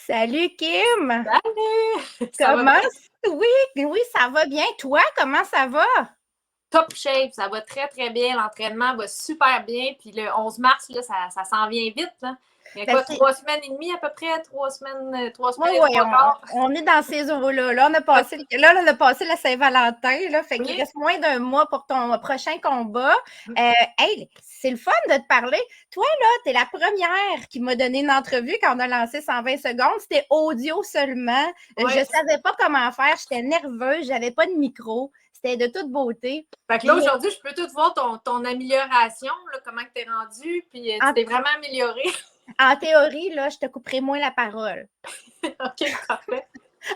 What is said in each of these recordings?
Salut Kim! Salut! Ça va Comment? bien? Oui, ça va bien. Toi, comment ça va? Top shape, ça va très très bien. L'entraînement va super bien. Puis le 11 mars, là, ça s'en vient vite. Là. Il y a Ben, quoi, 3 semaines et demie à peu près? 3 semaines et oui, trois quarts? on est dans ces eaux-là. Là, on a passé la Saint-Valentin, là, fait qu'il Oui. reste moins d'un mois pour ton prochain combat. Hey, c'est le fun de te parler. Toi, là, tu es la première qui m'a donné une entrevue quand on a lancé 120 secondes. C'était audio seulement. Je Oui. ne savais pas comment faire. J'étais nerveuse. J'avais pas de micro. C'était de toute beauté. Fait que là, Puis, aujourd'hui, je peux tout voir ton amélioration, là, comment tu t'es rendu, puis tu en, t'es vraiment amélioré. en théorie, là, je te couperai moins la parole. OK, parfait.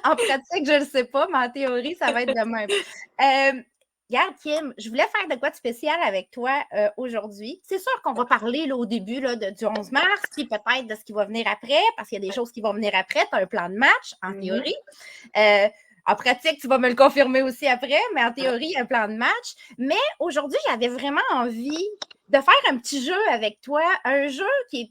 En pratique, je ne le sais pas, mais en théorie, ça va être de même. Regarde, Kim, je voulais faire de quoi de spécial avec toi aujourd'hui. C'est sûr qu'on va parler là, au début là, du 11 mars, puis peut-être de ce qui va venir après, parce qu'il y a des choses qui vont venir après. Tu as un plan de match, en théorie. En pratique, tu vas me le confirmer aussi après, mais en théorie, il y a un plan de match. Mais aujourd'hui, j'avais vraiment envie de faire un petit jeu avec toi, un jeu qui est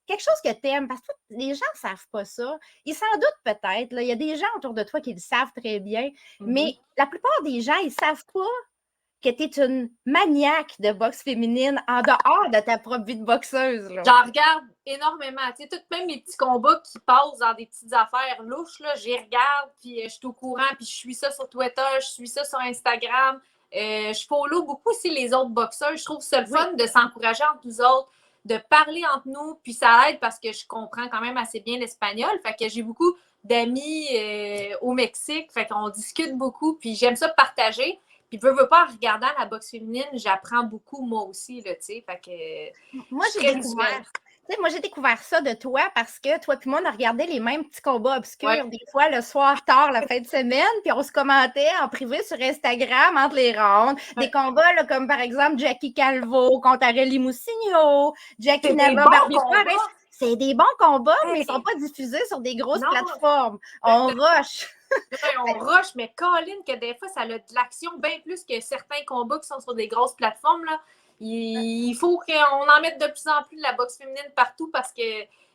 quelque chose que tu aimes, parce que les gens ne savent pas ça. Ils s'en doutent peut-être. Là. Il y a des gens autour de toi qui le savent très bien, mais la plupart des gens, ils ne savent pas que tu es une maniaque de boxe féminine en dehors de ta propre vie de boxeuse. Là. J'en regarde énormément. Tu sais, même mes petits combats qui passent dans des petites affaires louches, là, j'y regarde, puis je suis au courant, puis je suis ça sur Twitter, je suis ça sur Instagram. Je follow beaucoup aussi les autres boxeurs. Je trouve ça le fun de s'encourager entre nous autres, de parler entre nous, puis ça aide parce que je comprends quand même assez bien l'espagnol. Fait que j'ai beaucoup d'amis au Mexique, fait qu'on discute beaucoup, puis j'aime ça partager. Puis, veux pas, en regardant la boxe féminine, j'apprends beaucoup moi aussi, là, tu sais. Fait que Moi, je suis j'ai très découvert. visuelle. Moi, j'ai découvert ça de toi parce que toi et moi, on a regardé les mêmes petits combats Ouais. obscurs, des fois le soir tard, la fin de semaine, puis on se commentait en privé sur Instagram entre les rondes. Des combats là, comme par exemple Jackie Calvo contre Aurélie Moussigno, Jackie C'est des Nava, bons Barbie Suarez. combats. C'est des bons combats, mais ils ne sont Hey, pas diffusés sur des grosses non, plateformes. On exactement. rush. On rush, mais Colin, que des fois, ça a de l'action bien plus que certains combats qui sont sur des grosses plateformes. Là. Il faut qu'on en mette de plus en plus de la boxe féminine partout parce que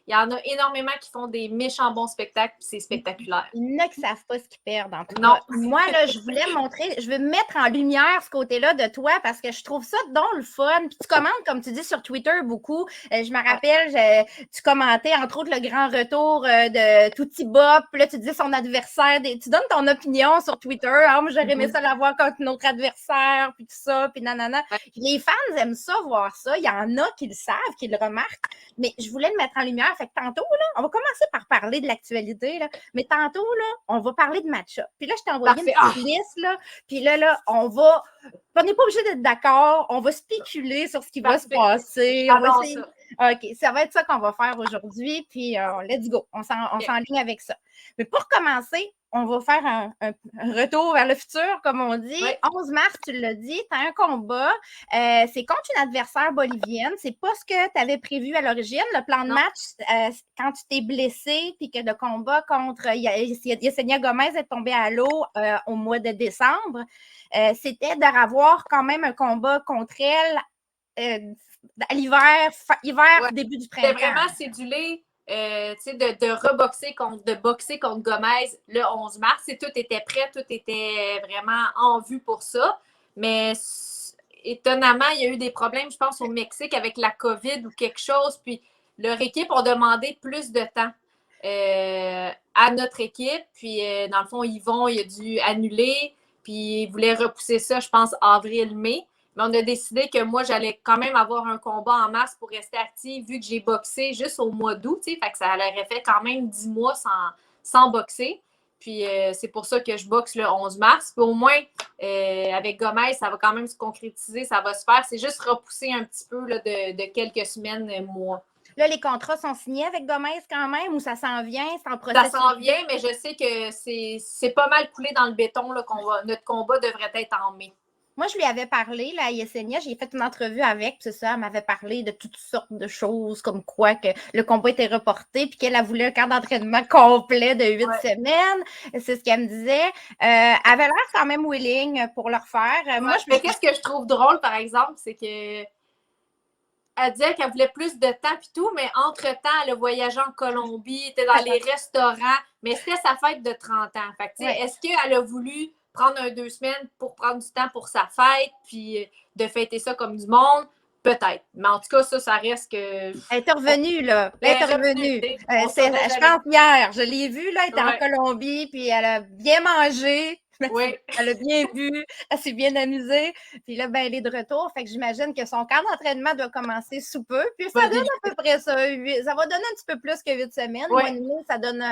il y en a énormément qui font des méchants bons spectacles, puis c'est spectaculaire. Il y en a qui ne savent pas ce qu'ils perdent, en tout Non. cas. Moi, là, je voulais montrer, je veux mettre en lumière ce côté-là de toi parce que je trouve ça donc le fun. Puis tu commentes, comme tu dis, sur Twitter beaucoup. Je me rappelle, tu commentais, entre autres, le grand retour de Tutti Bop. Puis là, tu dis son adversaire. Tu donnes ton opinion sur Twitter. Ah, moi, j'aurais aimé ça l'avoir contre notre adversaire, puis tout ça, puis nanana. Les fans aiment ça, voir ça. Il y en a qui le savent, qui le remarquent. Mais je voulais le mettre en lumière. Fait que tantôt, là, on va commencer par parler de l'actualité, là. Mais tantôt, là, on va parler de match-up. Puis là, je t'ai envoyé une petite liste, là. Puis là, on n'est pas obligé d'être d'accord. On va spéculer sur ce qui va se passer. On va essayer. OK, ça va être ça qu'on va faire aujourd'hui. Puis, let's go. On s'enligne avec ça. Mais pour commencer, on va faire un retour vers le futur, comme on dit. 11 mars, tu l'as dit, tu as un combat. C'est contre une adversaire bolivienne. C'est pas ce que tu avais prévu à l'origine. Le plan de match, quand tu t'es blessé, puis que le combat contre Yesenia Gomez est tombé à l'eau au mois de décembre, c'était d'avoir quand même un combat contre elle à l'hiver, début du printemps. C'était vraiment cédulé. De boxer contre Gomez le 11 mars. Tout était prêt, tout était vraiment en vue pour ça. Mais étonnamment, il y a eu des problèmes, je pense, au Mexique avec la COVID ou quelque chose. Puis leur équipe a demandé plus de temps à notre équipe. Puis dans le fond, Yvon, il a dû annuler. Puis il voulait repousser ça, je pense, avril-mai. Mais on a décidé que moi, j'allais quand même avoir un combat en mars pour rester active, vu que j'ai boxé juste au mois d'août. Fait que ça aurait fait quand même 10 mois sans boxer. Puis c'est pour ça que je boxe le 11 mars. Puis au moins, avec Gomez, ça va quand même se concrétiser, ça va se faire. C'est juste repousser un petit peu là, de quelques semaines, mois. Là, les contrats sont signés avec Gomez quand même ou ça s'en vient? C'est en processus? Ça s'en vient, mais je sais que c'est pas mal coulé dans le béton là, notre combat devrait être en mai. Moi, je lui avais parlé, là, à Yesenia, j'ai fait une entrevue avec, c'est ça, elle m'avait parlé de toutes sortes de choses, comme quoi que le combat était reporté, puis qu'elle a voulu un camp d'entraînement complet de 8 semaines. C'est ce qu'elle me disait. Elle avait l'air quand même willing pour le refaire. Moi, qu'est-ce que je trouve drôle, par exemple, c'est que elle disait qu'elle voulait plus de temps et tout, mais entre-temps, elle a voyagé en Colombie, était dans les restaurants, mais c'était sa fête de 30 ans. Fait que, est-ce qu'elle a voulu prendre 2 semaines pour prendre du temps pour sa fête, puis de fêter ça comme du monde? Peut-être. Mais en tout cas, ça reste que... Elle est revenue, là. Elle est revenue. Je pense hier, je l'ai vue, là, elle était en Colombie, puis elle a bien mangé. Oui. Elle a bien vu, elle s'est bien amusée. Puis là, ben, elle est de retour. Fait que j'imagine que son camp d'entraînement doit commencer sous peu. Puis ça donne à peu près ça. Ça va donner un petit peu plus que 8 semaines. Oui. Ça y donne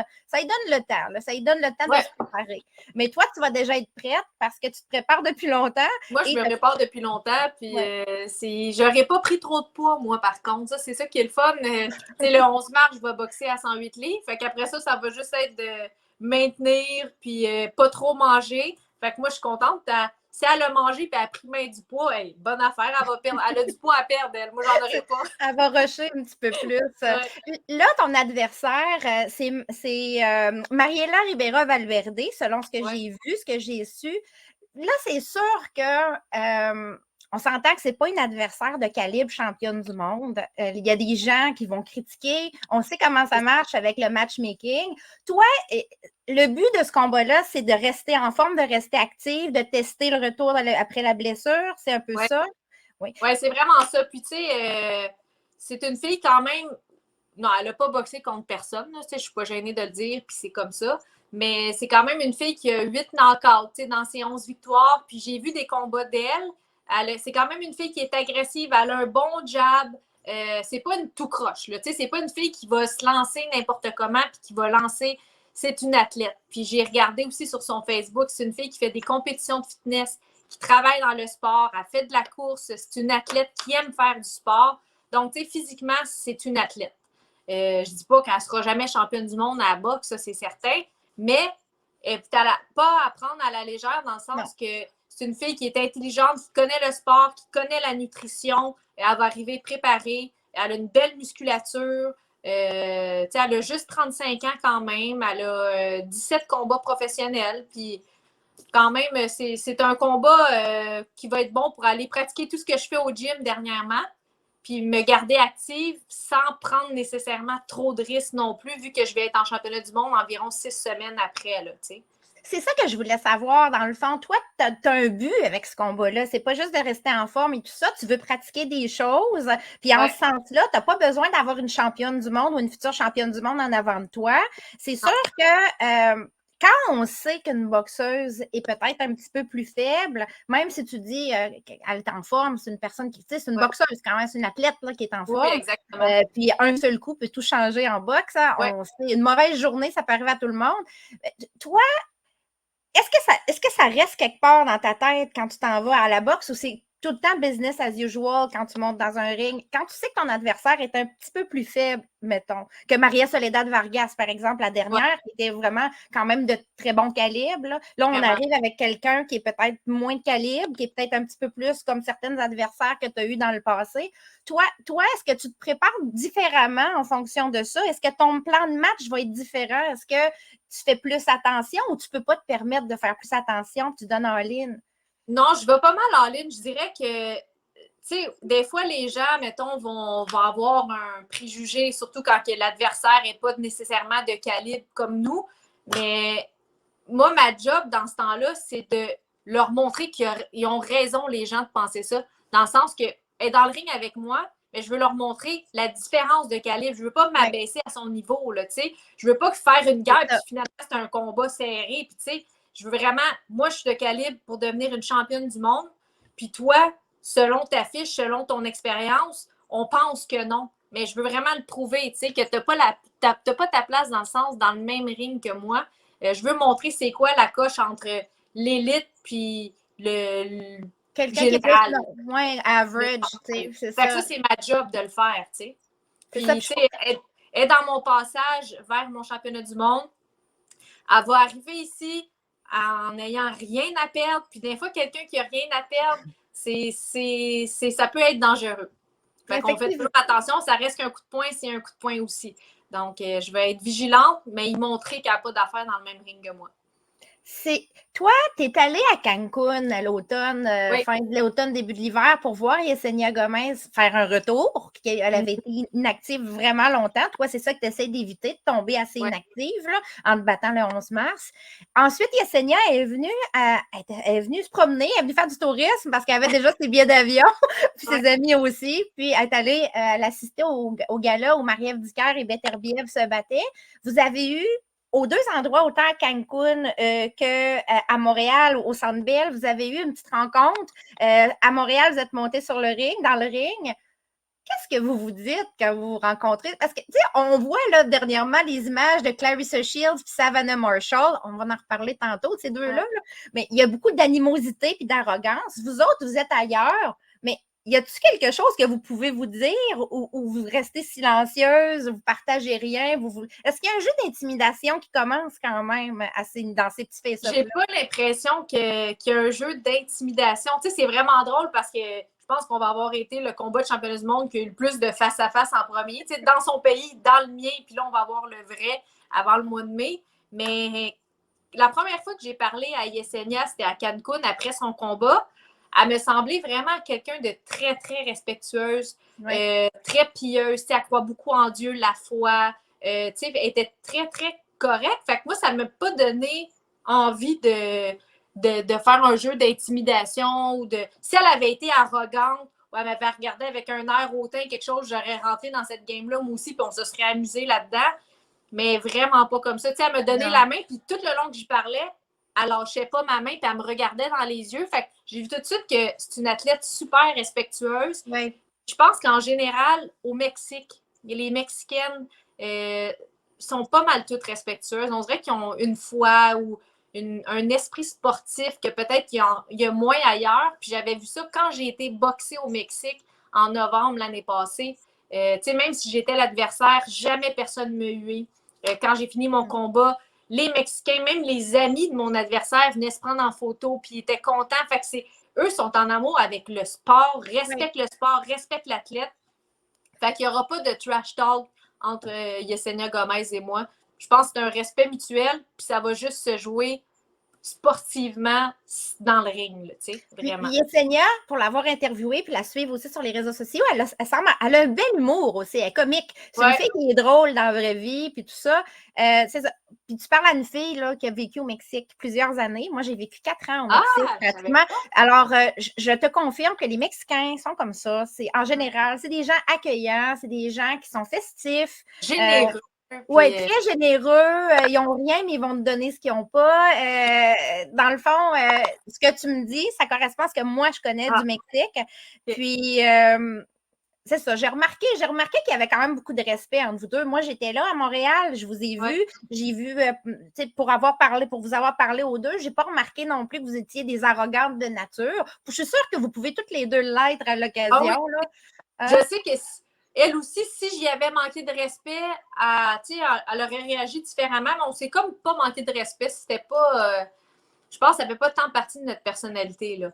le temps. Là. Ça y donne le temps de se préparer. Mais toi, tu vas déjà être prête parce que tu te prépares depuis longtemps. Moi, je me prépare depuis longtemps. Puis j'aurais pas pris trop de poids, moi, par contre. Ça, c'est ça qui est le fun. Le 11 mars, je vais boxer à 108 livres. Fait qu'après ça va juste être de maintenir, puis pas trop manger. Fait que moi, je suis contente. Si elle a mangé et elle a pris main du poids, bonne affaire, elle va perdre. Elle a du poids à perdre, elle. Moi, j'en aurais pas. Elle va rusher un petit peu plus. Là, ton adversaire, c'est Mariela Ribera Valverde, selon ce que j'ai vu, ce que j'ai su. Là, c'est sûr que on s'entend que ce n'est pas une adversaire de calibre championne du monde. Il y a des gens qui vont critiquer. On sait comment ça marche avec le matchmaking. Toi, le but de ce combat-là, c'est de rester en forme, de rester active, de tester le retour après la blessure. C'est un peu ça? Oui, c'est vraiment ça. Puis, tu sais, c'est une fille quand même... Non, elle n'a pas boxé contre personne. Je ne suis pas gênée de le dire, puis c'est comme ça. Mais c'est quand même une fille qui a 8 knockouts dans ses 11 victoires. Puis j'ai vu des combats d'elle. C'est quand même une fille qui est agressive. Elle a un bon jab. C'est pas une tout croche. C'est pas une fille qui va se lancer n'importe comment puis qui va lancer. C'est une athlète. Puis j'ai regardé aussi sur son Facebook. C'est une fille qui fait des compétitions de fitness, qui travaille dans le sport. Elle fait de la course. C'est une athlète qui aime faire du sport. Donc, tu sais, physiquement, c'est une athlète. Je dis pas qu'elle ne sera jamais championne du monde à la boxe, ça, c'est certain. Mais pas à prendre à la légère dans le sens que c'est une fille qui est intelligente, qui connaît le sport, qui connaît la nutrition. Elle va arriver préparée. Elle a une belle musculature. Elle a juste 35 ans quand même. Elle a 17 combats professionnels. Puis quand même, c'est un combat qui va être bon pour aller pratiquer tout ce que je fais au gym dernièrement. Puis me garder active sans prendre nécessairement trop de risques non plus, vu que je vais être en championnat du monde environ 6 semaines après, là, tu sais. C'est ça que je voulais savoir. Dans le fond, toi, tu as un but avec ce combat-là. C'est pas juste de rester en forme et tout ça. Tu veux pratiquer des choses. Puis en ce sens-là, tu n'as pas besoin d'avoir une championne du monde ou une future championne du monde en avant de toi. C'est sûr que quand on sait qu'une boxeuse est peut-être un petit peu plus faible, même si tu dis qu'elle est en forme, c'est une personne qui, tu sais, c'est une boxeuse quand même, c'est une athlète là, qui est en forme. Oui, exactement. Puis un seul coup peut tout changer en boxe. Hein. On sait, une mauvaise journée, ça peut arriver à tout le monde. Toi, est-ce que ça reste quelque part dans ta tête quand tu t'en vas à la boxe ou c'est tout le temps business as usual quand tu montes dans un ring? Quand tu sais que ton adversaire est un petit peu plus faible, mettons, que Maria Soledad Vargas, par exemple, la dernière, qui était vraiment quand même de très bon calibre. Là on arrive avec quelqu'un qui est peut-être moins de calibre, qui est peut-être un petit peu plus comme certains adversaires que tu as eu dans le passé. Toi, est-ce que tu te prépares différemment en fonction de ça? Est-ce que ton plan de match va être différent? Est-ce que tu fais plus attention ou tu ne peux pas te permettre de faire plus attention, tu donnes en ligne? Non, je vais pas mal en ligne. Je dirais que, tu sais, des fois, les gens, mettons, vont avoir un préjugé, surtout quand l'adversaire n'est pas nécessairement de calibre comme nous. Mais moi, ma job dans ce temps-là, c'est de leur montrer qu'ils ont raison, les gens, de penser ça. Dans le sens que, elle est dans le ring avec moi, mais je veux leur montrer la différence de calibre. Je veux pas m'abaisser à son niveau, là, tu sais. Je veux pas faire une guerre, puis finalement, c'est un combat serré, puis tu sais, je veux vraiment, moi, je suis de calibre pour devenir une championne du monde. Puis toi, selon ta fiche, selon ton expérience, on pense que non. Mais je veux vraiment le prouver, tu sais, que tu n'as pas ta place dans le sens, dans le même ring que moi. Je veux montrer c'est quoi la coche entre l'élite puis le quelqu'un général. Qui est moins average, tu sais, c'est ça. Ça, c'est ma job de le faire, tu sais. Puis, tu sais, elle est dans mon passage vers mon championnat du monde. Elle va arriver ici en n'ayant rien à perdre. Puis des fois, quelqu'un qui n'a rien à perdre, ça peut être dangereux. Fait qu'on fait toujours attention, ça reste qu'un coup de poing, c'est un coup de poing aussi. Donc, je vais être vigilante, mais y montrer qu'elle n'a pas d'affaires dans le même ring que moi. Toi, tu es allé à Cancun à l'automne, fin de l'automne, début de l'hiver, pour voir Yesenia Gomez faire un retour. Elle avait été inactive vraiment longtemps. Toi, c'est ça que tu essaies d'éviter, de tomber assez inactive là, en te battant le 11 mars. Ensuite, Yesenia est venue se promener, elle est venue faire du tourisme parce qu'elle avait déjà ses billets d'avion, puis ses amis aussi. Puis elle est allée l'assister au gala où Marie-Ève Dicker et Beterbiev se battaient. Vous avez eu aux deux endroits, autant à Cancun qu'à Montréal, au Centre Bell, vous avez eu une petite rencontre. À Montréal, vous êtes monté sur le ring, dans le ring. Qu'est-ce que vous vous dites quand vous vous rencontrez? Parce que, tu sais, on voit là, dernièrement les images de Clarissa Shields et Savannah Marshall. On va en reparler tantôt, ces deux-là. Là. Mais il y a beaucoup d'animosité et d'arrogance. Vous autres, vous êtes ailleurs. Mais y a-t-il quelque chose que vous pouvez vous dire ou vous restez silencieuse, vous partagez rien? Est-ce qu'il y a un jeu d'intimidation qui commence quand même dans ces petits faits-là? J'ai pas l'impression qu'il y a un jeu d'intimidation. Tu sais, c'est vraiment drôle parce que je pense qu'on va avoir été le combat de championnat du monde qui a eu le plus de face-à-face en premier. Tu sais, dans son pays, dans le mien, puis là, on va avoir le vrai avant le mois de mai. Mais la première fois que j'ai parlé à Yesenia, c'était à Cancun après son combat. Elle me semblait vraiment quelqu'un de très, très respectueuse, très pieuse. Elle croit beaucoup en Dieu, la foi. Elle était très, très correcte. Fait que moi, ça ne m'a pas donné envie de faire un jeu d'intimidation ou de. Si elle avait été arrogante ou elle m'avait regardé avec un air hautain, quelque chose, j'aurais rentré dans cette game-là, moi aussi, puis on se serait amusé là-dedans. Mais vraiment pas comme ça. Elle me donnait la main, puis tout le long que j'y parlais, elle lâchait pas ma main, puis elle me regardait dans les yeux. Fait que j'ai vu tout de suite que c'est une athlète super respectueuse. Oui. Je pense qu'en général, au Mexique, les Mexicaines sont pas mal toutes respectueuses. On dirait qu'ils ont une foi ou un esprit sportif que peut-être qu'il y a moins ailleurs. Puis j'avais vu ça quand j'ai été boxée au Mexique en novembre l'année passée. Même si j'étais l'adversaire, jamais personne ne me huait. Quand j'ai fini mon combat, les Mexicains, même les amis de mon adversaire venaient se prendre en photo puis ils étaient contents. Fait que eux sont en amour avec le sport, respectent le sport, respectent l'athlète. Fait qu'il n'y aura pas de trash talk entre Yesenia Gomez et moi. Je pense que c'est un respect mutuel, puis ça va juste se jouer sportivement dans le ring, tu sais, vraiment. Yesenia, pour l'avoir interviewée puis la suivre aussi sur les réseaux sociaux, elle a un bel humour aussi, elle est comique. C'est une fille qui est drôle dans la vraie vie, puis tout ça. C'est ça. Puis tu parles à une fille là, qui a vécu au Mexique plusieurs années. Moi, j'ai vécu 4 ans au Mexique, pratiquement. Alors, je te confirme que les Mexicains sont comme ça. En général, c'est des gens accueillants, c'est des gens qui sont festifs. Généreux. Oui, très généreux. Ils n'ont rien, mais ils vont te donner ce qu'ils n'ont pas. Dans le fond, ce que tu me dis, ça correspond à ce que moi, je connais du Mexique. Puis, c'est ça. J'ai remarqué qu'il y avait quand même beaucoup de respect entre vous deux. Moi, j'étais là à Montréal, je vous ai vu. J'ai vu, pour vous avoir parlé aux deux, je n'ai pas remarqué non plus que vous étiez des arrogantes de nature. Je suis sûre que vous pouvez toutes les deux l'être à l'occasion. Je sais que elle aussi, si j'y avais manqué de respect, elle aurait réagi différemment, mais on s'est comme pas manqué de respect. C'était pas. Je pense que ça ne fait pas tant partie de notre personnalité, là.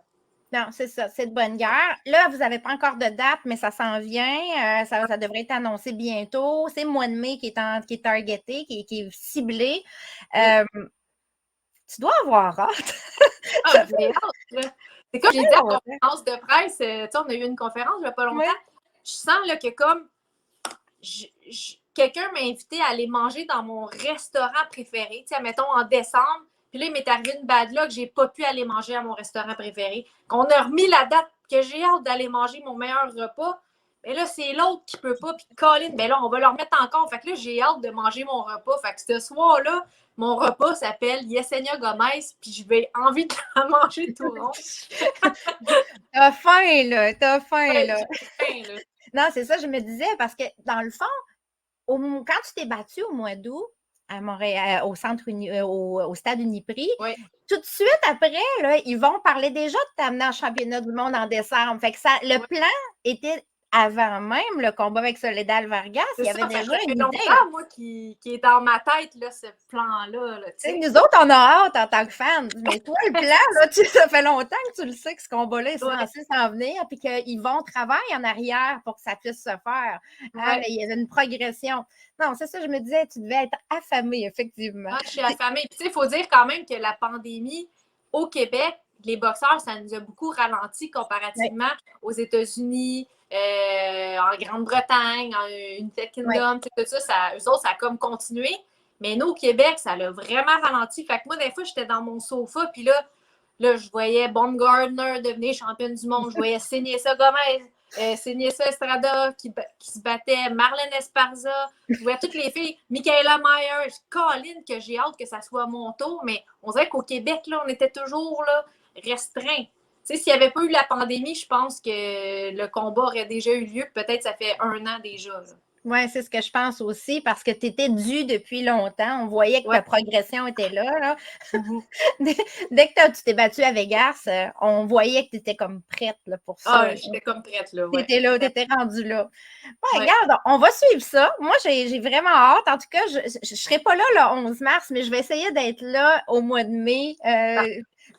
Non, c'est ça, c'est de bonne guerre. Là, vous n'avez pas encore de date, mais ça s'en vient. Ça devrait être annoncé bientôt. C'est le mois de mai qui est targeté, qui est ciblé. Tu dois avoir hâte. J'ai hâte, c'est comme j'ai dit à la conférence de presse, on a eu une conférence il n'y a pas longtemps. Je sens là, que comme quelqu'un m'a invité à aller manger dans mon restaurant préféré, mettons en décembre, puis là, il m'est arrivé une bad luck, j'ai pas pu aller manger à mon restaurant préféré. Qu'on a remis la date que j'ai hâte d'aller manger mon meilleur repas, mais là, c'est l'autre qui peut pas, puis Colin, ben là, on va le remettre encore. Fait que là, j'ai hâte de manger mon repas. Fait que ce soir-là, mon repas s'appelle Yesenia Gomez, puis je vais envie de la manger tout rond. T'as faim, là. T'as faim, là. Non, c'est ça, je me disais, parce que dans le fond, quand tu t'es battu au mois d'août, à Montréal, au stade Uniprix, tout de suite après, là, ils vont parler déjà de t'amener en championnat du monde en décembre. Fait que le plan était avant même le combat avec Soledad Vargas, il y avait déjà ça fait une idée. longtemps, moi, qui est dans ma tête, là, ce plan-là. Là, nous autres, on a hâte en tant que fans. Mais toi, le plan, là, ça fait longtemps que tu le sais que ce combat-là est censé s'en venir, puis qu'ils vont travailler en arrière pour que ça puisse se faire. Mais il y avait une progression. Non, c'est ça, je me disais, tu devais être affamée, effectivement. Je suis affamée. Puis, il faut dire quand même que la pandémie au Québec, les boxeurs, ça nous a beaucoup ralenti comparativement aux États-Unis, en Grande-Bretagne, en United Kingdom, tout ça, eux autres, ça a comme continué. Mais nous, au Québec, ça l'a vraiment ralenti. Fait que moi, des fois, j'étais dans mon sofa, puis là, je voyais Baumgardner devenir championne du monde. Je voyais Seniesa Gomez, Seniesa Estrada qui se battait, Marlène Esparza. Je voyais toutes les filles. Michaela Myers, Colin, que j'ai hâte que ça soit mon tour. Mais on dirait qu'au Québec, là, on était toujours là, restreint. Tu sais, s'il n'y avait pas eu la pandémie, je pense que le combat aurait déjà eu lieu. Peut-être ça fait 1 an déjà. Oui, c'est ce que je pense aussi, parce que tu étais due depuis longtemps. On voyait que ta progression était là. Dès que tu t'es battue à Vegas, on voyait que tu étais comme prête là, pour ça. J'étais comme prête, là. Tu étais là, tu étais rendue là. Regarde, on va suivre ça. Moi, j'ai vraiment hâte. En tout cas, je ne serai pas là le 11 mars, mais je vais essayer d'être là au mois de mai.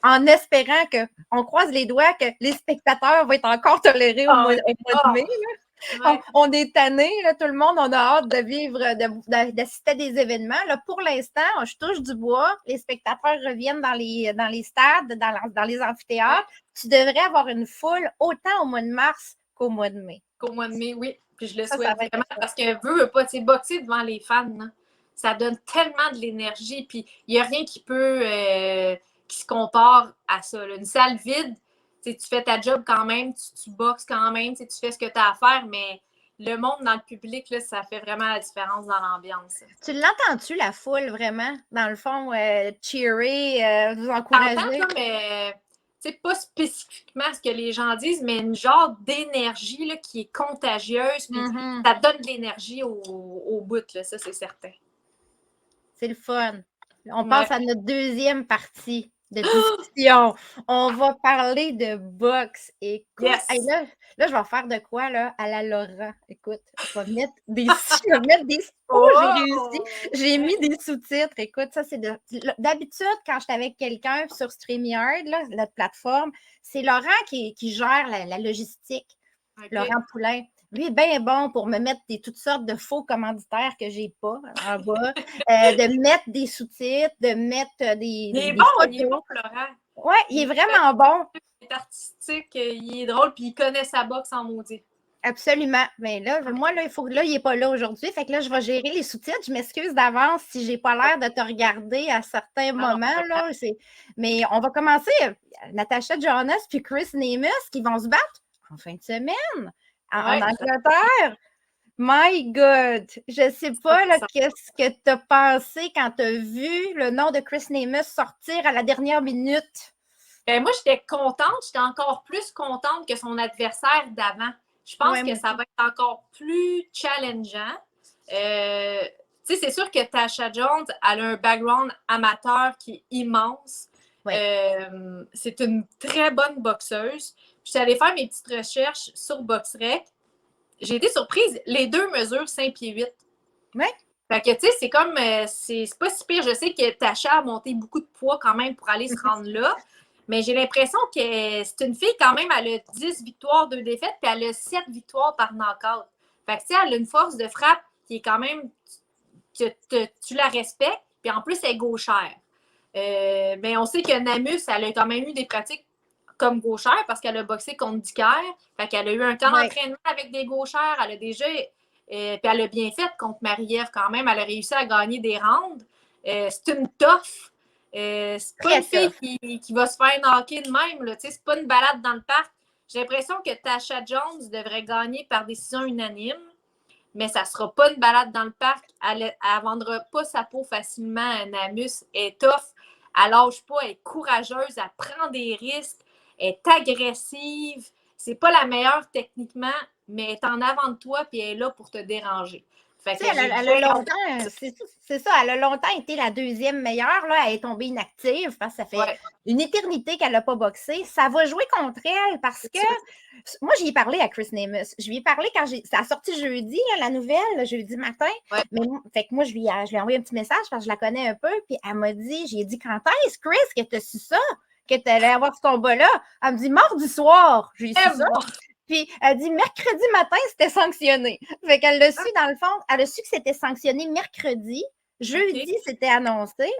En espérant qu'on croise les doigts que les spectateurs vont être encore tolérés au mois de mai. On est tannés, tout le monde, on a hâte de vivre, d'assister à des événements. Là, pour l'instant, je touche du bois, les spectateurs reviennent dans les stades, dans les amphithéâtres. Tu devrais avoir une foule autant au mois de mars qu'au mois de mai. Qu'au mois de mai, oui. Puis je le souhaite vraiment parce que veut pas, tu sais, boxer devant les fans, hein, ça donne tellement de l'énergie. Puis il n'y a rien qui peut, qui se compare à ça. Là. Une salle vide, tu fais ta job quand même, tu boxes quand même, tu fais ce que tu as à faire, mais le monde dans le public, là, ça fait vraiment la différence dans l'ambiance. Tu l'entends-tu, la foule, vraiment? Dans le fond, cheerer, vous encourager? Mais pas spécifiquement ce que les gens disent, mais une genre d'énergie là, qui est contagieuse, puis ça donne de l'énergie au bout, là, ça, c'est certain. C'est le fun. On passe à notre deuxième partie de discussion. On va parler de boxe. Écoute, là, je vais faire de quoi là, à la Laurent? Écoute, je vais mettre des j'ai réussi. J'ai mis des sous-titres. Écoute, ça, c'est d'habitude, quand je suis avec quelqu'un sur StreamYard, là, notre plateforme, c'est Laurent qui gère la logistique. Laurent Poulain. Lui est bien bon pour me mettre toutes sortes de faux commanditaires que je n'ai pas en bas, de mettre des sous-titres, de mettre des photos. Il est bon, Laurent. Oui, il est vraiment bon. Il est artistique, il est drôle, puis il connaît sa boxe en maudit. Absolument. Mais là, moi, là, il n'est pas là aujourd'hui. Fait que là, je vais gérer les sous-titres. Je m'excuse d'avance si je n'ai pas l'air de te regarder à certains moments. Là. Mais on va commencer. Natasha Jonas puis Chris Nemus qui vont se battre en fin de semaine. En Angleterre. My God! Je ne sais pas qu'est-ce que tu as pensé quand tu as vu le nom de Chris Nemus sortir à la dernière minute. Moi, j'étais contente. J'étais encore plus contente que son adversaire d'avant. Je pense que ça va être encore plus challengeant. C'est sûr que Tasha Jones, elle a un background amateur qui est immense. C'est une très bonne boxeuse. Je suis allée faire mes petites recherches sur BoxRec. J'ai été surprise. Les deux mesurent 5 pieds 8. Oui. Fait que, tu sais, c'est comme, c'est pas si pire. Je sais que Tasha a monté beaucoup de poids quand même pour aller se rendre là. Mais j'ai l'impression que c'est une fille quand même, elle a 10 victoires, 2 défaites, puis elle a 7 victoires par knockout. Fait que, tu sais, elle a une force de frappe qui est quand même, que tu la respectes, puis en plus, elle est gauchère. Mais on sait que Namus, elle a quand même eu des pratiques comme gauchère parce qu'elle a boxé contre Dicker. Fait qu'elle a eu un temps d'entraînement avec des gauchères. Elle a déjà. Puis elle a bien fait contre Marie-Ève quand même. Elle a réussi à gagner des rounds. C'est une tough. C'est pas une fille qui va se faire knocker de même. C'est pas une balade dans le parc. J'ai l'impression que Tasha Jones devrait gagner par décision unanime. Mais ça ne sera pas une balade dans le parc. Elle ne vendra pas sa peau facilement. Namus est tough. Elle lâche pas. Elle est courageuse. Elle prend des risques. Elle est agressive. C'est pas la meilleure techniquement, mais elle est en avant de toi et elle est là pour te déranger. Fait que Elle a longtemps, c'est ça, elle a longtemps été la deuxième meilleure. Là, elle est tombée inactive parce que ça fait une éternité qu'elle n'a pas boxé. Ça va jouer contre elle parce que moi, j'y ai parlé à Chris Nemus. Je lui ai parlé quand ça a sorti jeudi, là, la nouvelle, jeudi matin. Mais fait que moi, je lui ai envoyé un petit message parce que je la connais un peu. Puis elle m'a dit, j'ai dit, quand est-ce, Chris, que tu as su ça? Que tu allais avoir ce combat-là? Elle me dit, mardi soir. J'ai su ça. Puis, elle dit, mercredi matin, c'était sanctionné. Fait qu'elle l'a su, dans le fond, elle a su que c'était sanctionné mercredi. Jeudi, c'était annoncé.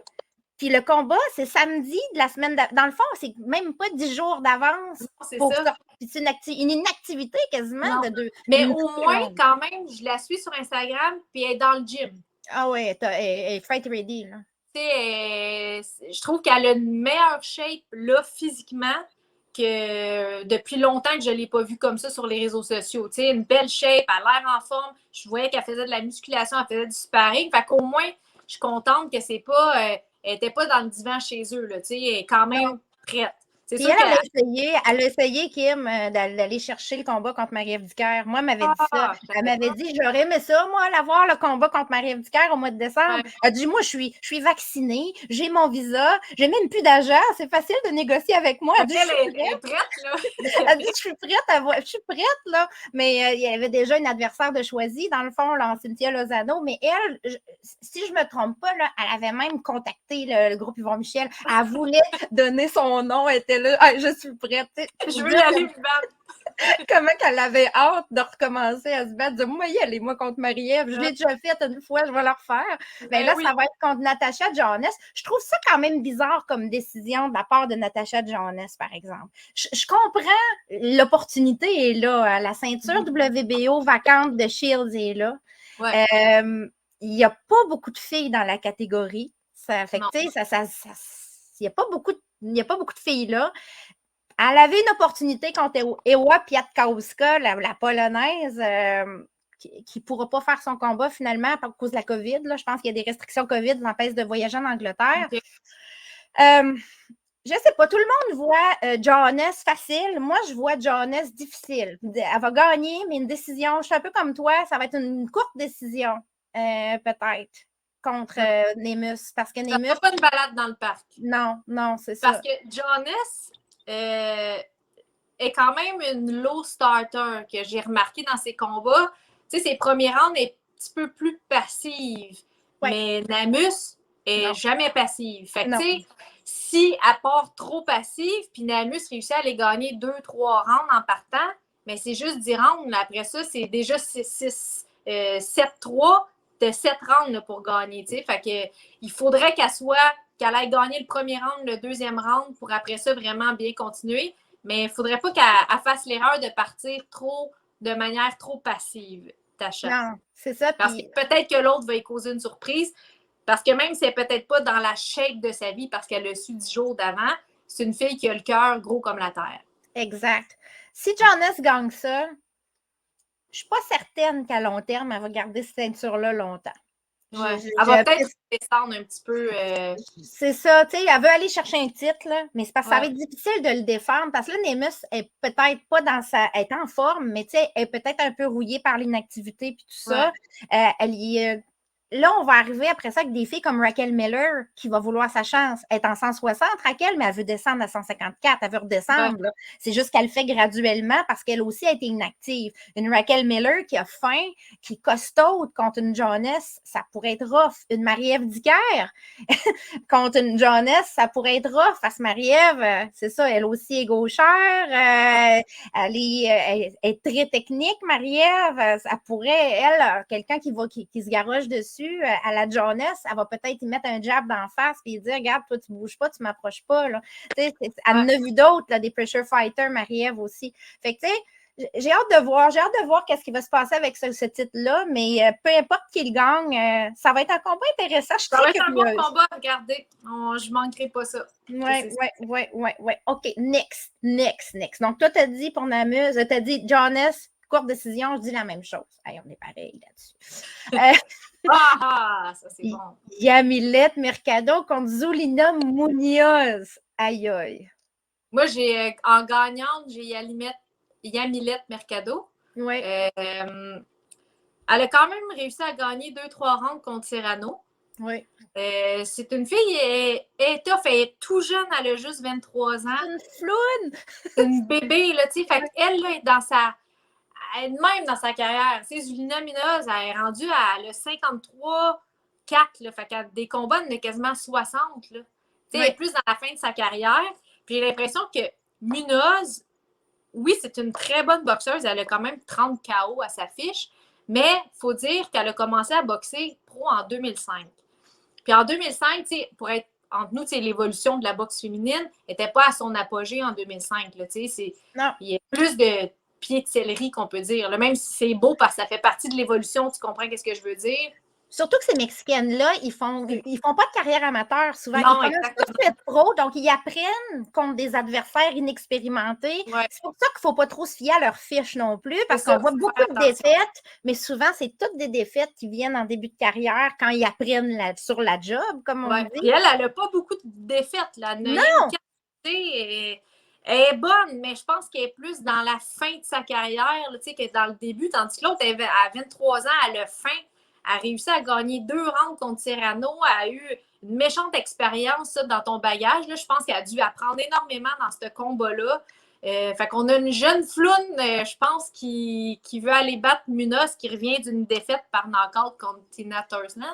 Puis, le combat, c'est samedi de la semaine Dans le fond, c'est même pas 10 jours d'avance. C'est ça. Puis, c'est une inactivité quasiment de deux. Mais au moins, quand même, je la suis sur Instagram, puis elle est dans le gym. Ah ouais, elle est fight ready, là. Je trouve qu'elle a une meilleure shape, là, physiquement, que depuis longtemps que je ne l'ai pas vue comme ça sur les réseaux sociaux. Tu sais, une belle shape, elle a l'air en forme. Je voyais qu'elle faisait de la musculation, elle faisait du sparring. Fait qu'au moins, je suis contente que c'est pas. Elle n'était pas dans le divan chez eux. Là, tu sais, elle est quand même prête. Puis elle a essayé, Kim, d'aller chercher le combat contre Marie-Ève Dicker. Moi, elle m'avait dit ça. Elle m'avait dit, j'aurais aimé ça, moi, aller voir le combat contre Marie-Ève Dicker au mois de décembre. Elle dit, moi, je suis vaccinée, j'ai mon visa, j'ai même plus d'argent, c'est facile de négocier avec moi. Elle dit, elle est prête, là. Elle dit, je suis prête, là. Mais il y avait déjà une adversaire de choisi, dans le fond, là, Cynthia Lozano. Mais elle, si je ne me trompe pas, là, elle avait même contacté le groupe Yvon Michel. Elle voulait donner son nom, elle était là, je suis prête. Je veux aller me battre. Comment qu'elle avait hâte de recommencer à se battre. Moi, allez-moi contre Marie-Ève. Je l'ai déjà fait une fois, je vais le refaire. Mais là, ça va être contre Natasha Jonas. Je trouve ça quand même bizarre comme décision de la part de Natasha Jonas, par exemple. Je comprends, l'opportunité est là. La ceinture WBO vacante de Shields est là. Il n'y a pas beaucoup de filles dans la catégorie. Ça fait que, tu sais, il n'y a pas beaucoup de filles là. Elle avait une opportunité contre Ewa Piatkowska, la Polonaise, qui ne pourra pas faire son combat finalement à cause de la COVID. Là. Je pense qu'il y a des restrictions COVID qui l'empêchent de voyager en Angleterre. Je ne sais pas, tout le monde voit Jonas facile. Moi, je vois Jonas difficile. Elle va gagner, mais une décision, je suis un peu comme toi, ça va être une courte décision, peut-être, contre Nemus. Parce que Nemus. Ça pas une balade dans le parc. Non, c'est ça. Parce que Jonas est quand même une low starter que j'ai remarqué dans ses combats. Tu sais, ses premiers rounds est un petit peu plus passive. Mais Namus est jamais passive. Fait que, tu sais, si elle part trop passive, puis Namus réussit à aller gagner 2-3 rounds en partant, mais c'est juste 10 rounds. Là. Après ça, c'est déjà 7-3 de 7 rounds là, pour gagner. T'sais. Fait que il faudrait qu'elle aille gagner le premier round, le deuxième round, pour après ça vraiment bien continuer. Mais il ne faudrait pas qu'elle fasse l'erreur de partir de manière trop passive, Tasha. Non, c'est ça. Parce que peut-être que l'autre va y causer une surprise. Parce que même si elle n'est peut-être pas dans la shape de sa vie parce qu'elle l'a su 10 jours d'avant, c'est une fille qui a le cœur gros comme la terre. Exact. Si Jonas gagne ça, je ne suis pas certaine qu'à long terme, elle va garder cette ceinture-là longtemps. Ouais. Elle va peut-être descendre un petit peu. C'est ça, tu sais, elle veut aller chercher un titre, là, mais c'est parce que ça va être difficile de le défendre. Parce que là, Nemus est peut-être pas dans elle est en forme, mais tu sais, elle est peut-être un peu rouillée par l'inactivité puis tout ça. Là, on va arriver après ça avec des filles comme Raquel Miller qui va vouloir sa chance. Elle est en 160, Raquel, mais elle veut descendre à 154. Elle veut redescendre. Ouais. C'est juste qu'elle le fait graduellement parce qu'elle aussi a été inactive. Une Raquel Miller qui a faim, qui est costaude contre une Jonas, ça pourrait être rough. Une Marie-Ève Dicker contre une Jonas, ça pourrait être rough. Parce que Marie-Ève, c'est ça, elle aussi est gauchère. Elle est très technique, Marie-Ève. Ça pourrait, elle, quelqu'un qui se garoche dessus, à la Jonas, elle va peut-être y mettre un jab d'en face et dire, regarde, toi, tu ne bouges pas, tu ne m'approches pas. Là. Elle en a vu d'autres, là, des pressure fighters, Marie-Ève aussi. Fait que, tu sais, j'ai hâte de voir qu'est-ce qui va se passer avec ce titre-là, mais peu importe qui le gagne, ça va être un combat intéressant. Ça va être un bon combat, regardez. Je ne manquerai pas ça. Oui. OK, next. Donc, toi, tu as dit pour Namus, tu as dit Jonas, courte décision, je dis la même chose. Hey, on est pareil là-dessus. Ça c'est bon. Yamilette Mercado contre Zulina Munoz. Aïe. Moi, en gagnante, j'ai Yamilette Mercado. Oui. Elle a quand même réussi à gagner 2-3 rounds contre Serrano. Oui. C'est une fille, elle est tough, elle est tout jeune, elle a juste 23 ans. C'est une floune! C'est une bébé, là, tu sais. Fait qu'elle, là, elle-même dans sa carrière. Tu sais, Zulina Munoz, elle est rendue à le 53-4, là. Fait qu'elle a des combats de quasiment 60, là. Tu sais, elle est plus dans la fin de sa carrière. Puis j'ai l'impression que Munoz, oui, c'est une très bonne boxeuse. Elle a quand même 30 KO à sa fiche. Mais il faut dire qu'elle a commencé à boxer pro en 2005. Puis en 2005, pour être entre nous, l'évolution de la boxe féminine n'était pas à son apogée en 2005. Là, il y a plus de pieds de céleri qu'on peut dire. Là, même si c'est beau parce que ça fait partie de l'évolution, tu comprends ce que je veux dire? Surtout que ces Mexicaines-là, ils font pas de carrière amateur souvent. Non, ils commencent tous à être pro, donc ils apprennent contre des adversaires inexpérimentés. Ouais. C'est pour ça qu'il ne faut pas trop se fier à leurs fiches non plus, parce qu'on voit beaucoup de défaites, mais souvent, c'est toutes des défaites qui viennent en début de carrière quand ils apprennent sur la job, comme on dit. Puis elle n'a pas beaucoup de défaites. Là. Non! Elle est bonne, mais je pense qu'elle est plus dans la fin de sa carrière que dans le début, tandis que l'autre, à 23 ans, elle a faim. Elle a réussi à gagner 2 rounds contre Serrano. Elle a eu une méchante expérience dans ton bagage. Là. Je pense qu'elle a dû apprendre énormément dans ce combat-là. Fait qu'on a une jeune floune, je pense, qui veut aller battre Munoz, qui revient d'une défaite par knockout contre Tina Thursland.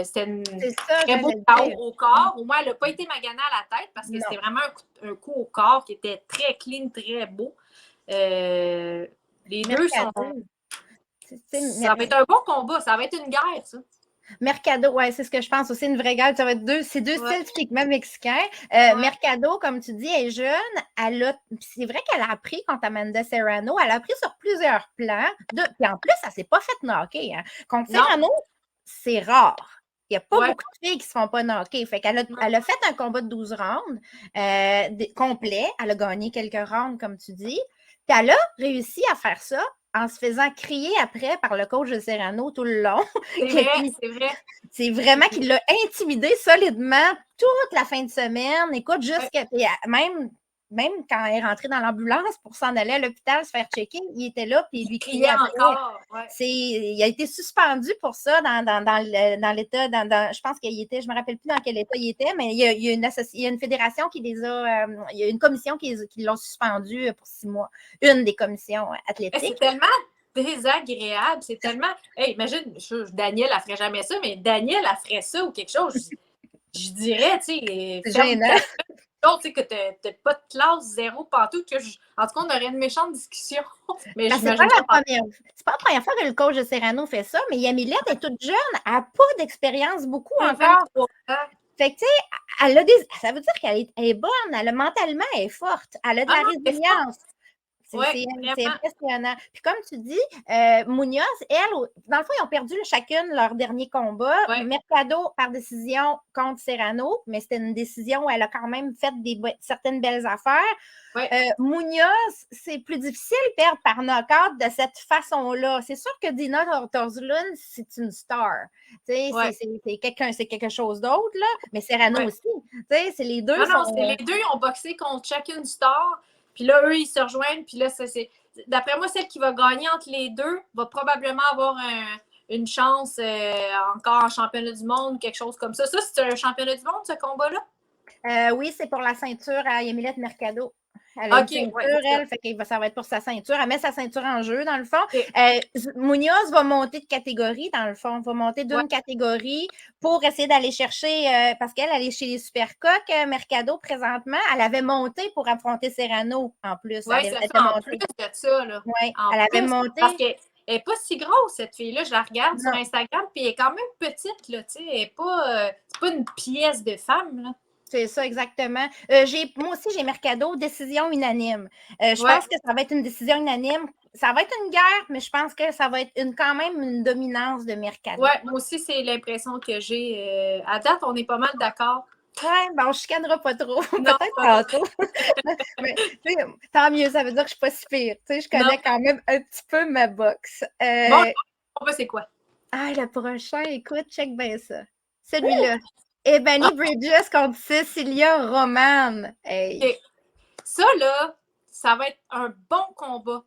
C'était un très beau KO au corps. Au moins, elle n'a pas été maganée à la tête parce que c'était vraiment un coup au corps qui était très clean, très beau. Les deux sont... Ça va être un bon combat. Ça va être une guerre, ça. Mercado, oui, c'est ce que je pense aussi, une vraie guerre. Ça va être c'est deux styles typiquement mexicains. Mercado, comme tu dis, elle est jeune. C'est vrai qu'elle a appris contre Amanda Serrano. Elle a appris sur plusieurs plans. Puis en plus, elle ne s'est pas fait knocker. Hein. Contre Serrano, c'est rare. Il n'y a pas beaucoup de filles qui ne se font pas knocker. Fait qu'elle a fait un combat de 12 rounds complet. Elle a gagné quelques rounds, comme tu dis. Puis elle a réussi à faire ça en se faisant crier après par le coach de Serrano tout le long. C'est vrai, c'est vrai. C'est vraiment qu'il l'a intimidé solidement toute la fin de semaine. Écoute, jusqu'à même quand elle est rentrée dans l'ambulance pour s'en aller à l'hôpital se faire checker, il était là puis il lui criait encore. Il a été suspendu pour ça dans l'État. Je pense qu'il était, je ne me rappelle plus dans quel État il était, mais il y a une fédération qui les a. Il y a une commission qui l'ont suspendu pour 6 mois. Une des commissions athlétiques. C'est tellement désagréable. C'est tellement. Hey, imagine, Danielle, elle ne ferait jamais ça, mais Danielle, elle ferait ça ou quelque chose. Je dirais, tu sais. C'est gênant. Tu sais que tu n'as pas de classe, zéro partout. En tout cas, on aurait une méchante discussion. Mais c'est pas la première fois que le coach de Serrano fait ça, mais Yamilette est toute jeune, elle n'a pas d'expérience beaucoup encore. Fait que, tu sais, ça veut dire qu'elle est bonne, mentalement, elle est forte, elle a de la résilience. C'est impressionnant. Puis comme tu dis, Munoz, elle, dans le fond, ils ont perdu chacune leur dernier combat. Mercado par décision contre Serrano, mais c'était une décision où elle a quand même fait certaines belles affaires. Munoz, c'est plus difficile de perdre par knockout de cette façon-là. C'est sûr que Dina Thursland, c'est une star. C'est quelque chose d'autre, là. Mais Serrano aussi. C'est les deux. Les deux, ils ont boxé contre chacune star. Puis là, eux, ils se rejoignent. Puis là, d'après moi, celle qui va gagner entre les deux va probablement avoir une chance encore en championnat du monde, quelque chose comme ça. Ça, c'est un championnat du monde, ce combat-là? Oui, c'est pour la ceinture à Yamilette Mercado. Elle a une ceinture, fait que ça va être pour sa ceinture. Elle met sa ceinture en jeu, dans le fond. Munoz va monter de catégorie, dans le fond. Va monter d'une catégorie pour essayer d'aller chercher, parce qu'elle est chez les Supercoques, Mercado, présentement. Elle avait monté pour affronter Serrano, en plus. Oui, ça fait en plus de ça, là. Oui, elle avait monté. Parce qu'elle n'est pas si grosse, cette fille-là. Je la regarde sur Instagram, puis elle est quand même petite, là, tu sais. Elle n'est pas... c'est pas une pièce de femme, là. C'est ça, exactement. Moi aussi, j'ai Mercado, décision unanime. Je pense que ça va être une décision unanime. Ça va être une guerre, mais je pense que ça va être quand même une dominance de Mercado. Oui, moi aussi, c'est l'impression que j'ai. À date, on est pas mal d'accord. Oui, on ne chicanera pas trop. Peut-être tantôt. Mais, tant mieux, ça veut dire que je ne suis pas si pire. Je connais quand même un petit peu ma boxe. Bon, c'est quoi? Ah, le prochain, écoute, check bien ça. Celui-là. Ebanie Bridges contre Cecilia Roman. Hey. Okay. Ça, là, ça va être un bon combat.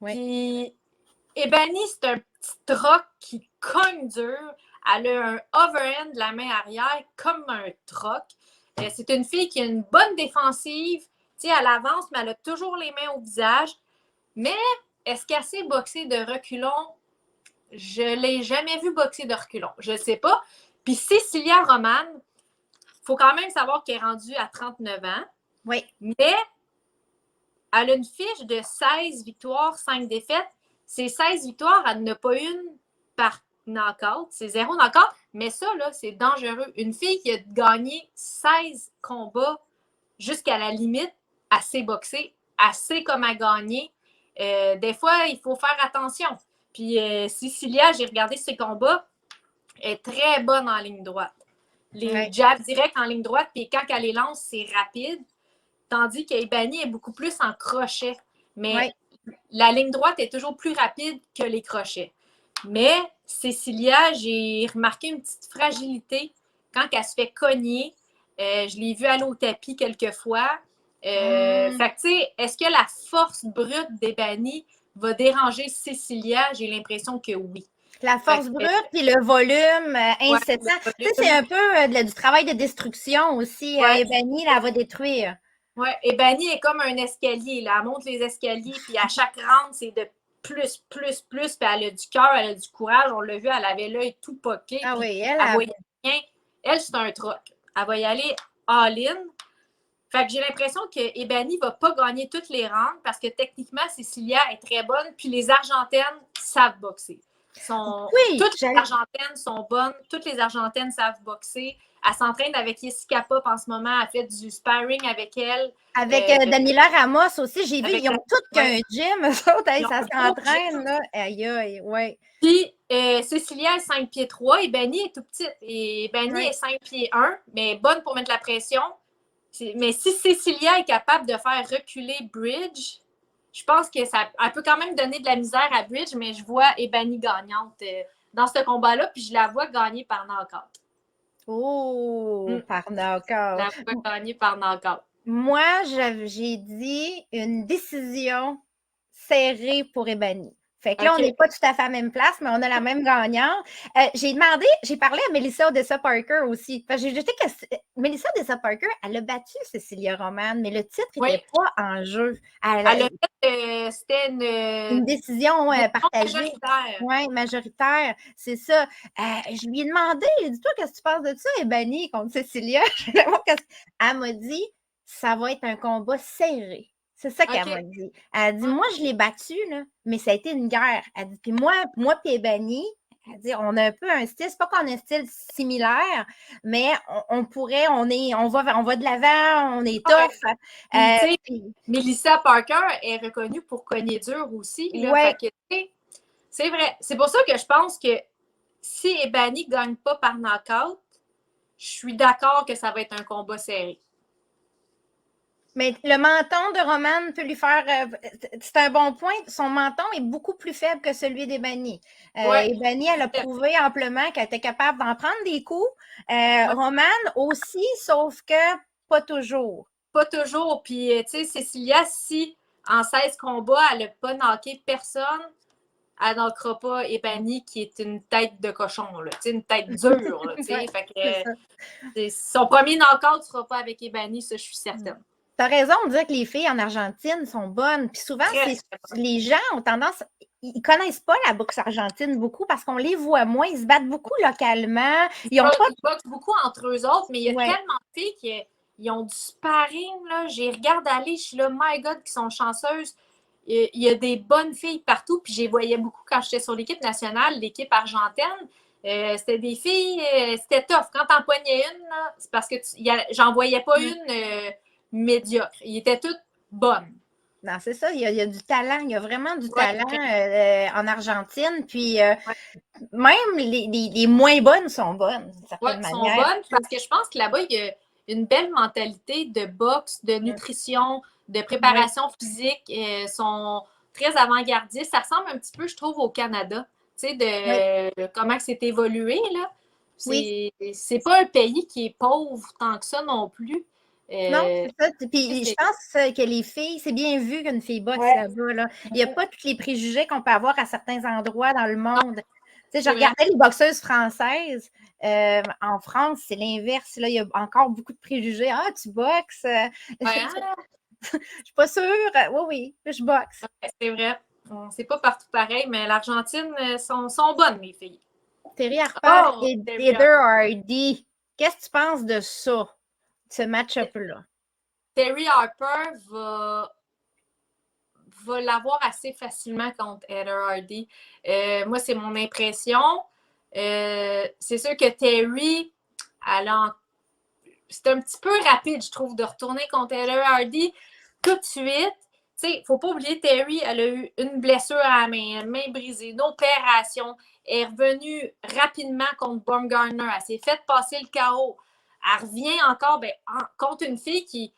Oui. Puis, Ebanie, petite troc qui cogne dur. Elle a un overhand de la main arrière comme un troc. C'est une fille qui a une bonne défensive. Tu sais, elle avance, mais elle a toujours les mains au visage. Mais est-ce qu'elle sait boxer de reculons? Je ne l'ai jamais vue boxer de reculons. Je ne sais pas. Puis Cecilia Roman, il faut quand même savoir qu'elle est rendue à 39 ans. Oui. Mais elle a une fiche de 16 victoires, 5 défaites. Ces 16 victoires, elle n'a pas une par knockout. C'est 0 knockout. Mais ça, là, c'est dangereux. Une fille qui a gagné 16 combats jusqu'à la limite, elle sait boxer, elle sait comment gagner. Des fois, il faut faire attention. Puis Cecilia, j'ai regardé ses combats, elle est très bonne en ligne droite. Les jabs directs en ligne droite, puis quand elle les lance, c'est rapide. Tandis qu'Ebany est beaucoup plus en crochet. Mais la ligne droite est toujours plus rapide que les crochets. Mais Cecilia, j'ai remarqué une petite fragilité quand elle se fait cogner. Je l'ai vue aller au tapis quelques fois. Fait que, tu sais, est-ce que la force brute d'Ebany va déranger Cecilia? J'ai l'impression que oui. La force brute, puis le volume incessant. Tu sais, c'est un peu du travail de destruction aussi. Ebany, là, elle va détruire. Oui, Ebany est comme un escalier. Là. Elle monte les escaliers, puis à chaque round, c'est de plus, puis elle a du cœur, elle a du courage. On l'a vu, elle avait l'œil tout poqué. Ah oui, elle voyait rien. Elle, c'est un troc. Elle va y aller all-in. Fait que j'ai l'impression que Ebany ne va pas gagner toutes les rounds parce que techniquement, Cecilia est très bonne, puis les Argentines savent boxer. Toutes les Argentines sont bonnes, toutes les Argentines savent boxer. Elle s'entraîne avec Jessica Pop en ce moment, elle fait du sparring avec elle. Avec Daniela Ramos aussi, j'ai vu, ils ont tous qu'un gym, eux autres, ça s'entraîne, là. Aïe, aïe, ouais. Puis, Cecilia est 5 pieds 3, Ebany est tout petite. Et Ebany est 5 pieds 1, mais bonne pour mettre la pression. Mais si Cecilia est capable de faire reculer Bridge, je pense que elle peut quand même donner de la misère à Bridge, mais je vois Ebany gagnante dans ce combat-là, puis je la vois gagner par knockout. Oh, par knockout. Je la vois gagner par knockout. Moi, j'ai dit une décision serrée pour Ebany. Fait que là, on n'est pas tout à fait à la même place, mais on a la même gagnante. J'ai parlé à Melissa Odessa Parker aussi. J'ai jeté que Melissa Odessa Parker, elle a battu Cecilia Roman, mais le titre n'était pas en jeu. C'était une décision partagée. Oui, majoritaire. C'est ça. Je lui ai demandé, dis-toi, qu'est-ce que tu penses de ça, Ebany, contre Cecilia? Elle m'a dit, ça va être un combat serré. C'est ça qu'elle m'a dit. Elle a dit, moi, je l'ai battu, là, mais ça a été une guerre. Elle dit, puis moi puis Ebany, elle dit, on a un peu un style, c'est pas qu'on a un style similaire, mais on pourrait, on va de l'avant, on est tough. Melissa Parker est reconnue pour cogner dur aussi. Là, c'est vrai. C'est pour ça que je pense que si Ebany ne gagne pas par knockout, je suis d'accord que ça va être un combat serré. Mais le menton de Roman peut lui faire... c'est un bon point. Son menton est beaucoup plus faible que celui d'Ebany. Ebany, elle a prouvé amplement qu'elle était capable d'en prendre des coups. Roman aussi, sauf que pas toujours. Pas toujours. Puis, tu sais, Cecilia, si en 16 combats, elle n'a pas knocké personne, elle knockera pas Ebany, qui est une tête de cochon, là, une tête dure. Là, fait que, son premier knockout ne sera pas avec Ebany, ça, je suis certaine. Tu as raison de dire que les filles en Argentine sont bonnes. Puis souvent, les gens ont tendance, ils ne connaissent pas la boxe argentine beaucoup parce qu'on les voit moins. Ils se battent beaucoup localement. Ils boxent beaucoup entre eux autres, mais il y a tellement de filles qui ont du sparring. J'ai regardé aller, je suis là, my God, qui sont chanceuses. Il y a des bonnes filles partout. Puis je les voyais beaucoup quand j'étais sur l'équipe nationale, l'équipe argentine. C'était des filles, c'était tough. Quand t'en poignais une, c'est parce que j'en voyais pas une médiocre. Ils étaient toutes bonnes. Non, c'est ça. Il y a du talent. Il y a vraiment du talent en Argentine. Puis même les moins bonnes sont bonnes, d'une certaine manière. Sont bonnes parce que je pense que là-bas, il y a une belle mentalité de boxe, de nutrition, de préparation physique. Sont très avant-gardistes. Ça ressemble un petit peu, je trouve, au Canada. Tu sais, de comment c'est évolué, là. C'est pas un pays qui est pauvre tant que ça non plus. Non, c'est ça. Puis je C'est pense que les filles, c'est bien vu qu'une fille boxe ouais. là-bas. Là. Il n'y a pas tous les préjugés qu'on peut avoir à certains endroits dans le Non, monde. Tu sais, je c'est vraiment regardais les boxeuses françaises. En France, c'est l'inverse. Là, il y a encore beaucoup de préjugés. Ah, tu boxes? ouais, Je suis pas sûre. Oui, je boxe. c'est vrai. C'est pas partout pareil, mais l'Argentine sont bonnes, les filles. Terry Harper Oh, et Terry Heather Harper. Hardy. Qu'est-ce que tu penses de ça, ce match-up-là? Terry Harper va l'avoir assez facilement contre Heather Hardy. Moi, c'est mon impression. C'est sûr que Terry, c'est un petit peu rapide, je trouve, de retourner contre Heather Hardy tout de suite. Tu sais, il ne faut pas oublier, Terry, elle a eu une blessure à la main brisée, une opération. Elle est revenue rapidement contre Baumgartner. Elle s'est fait passer le KO. Elle revient encore contre une fille qui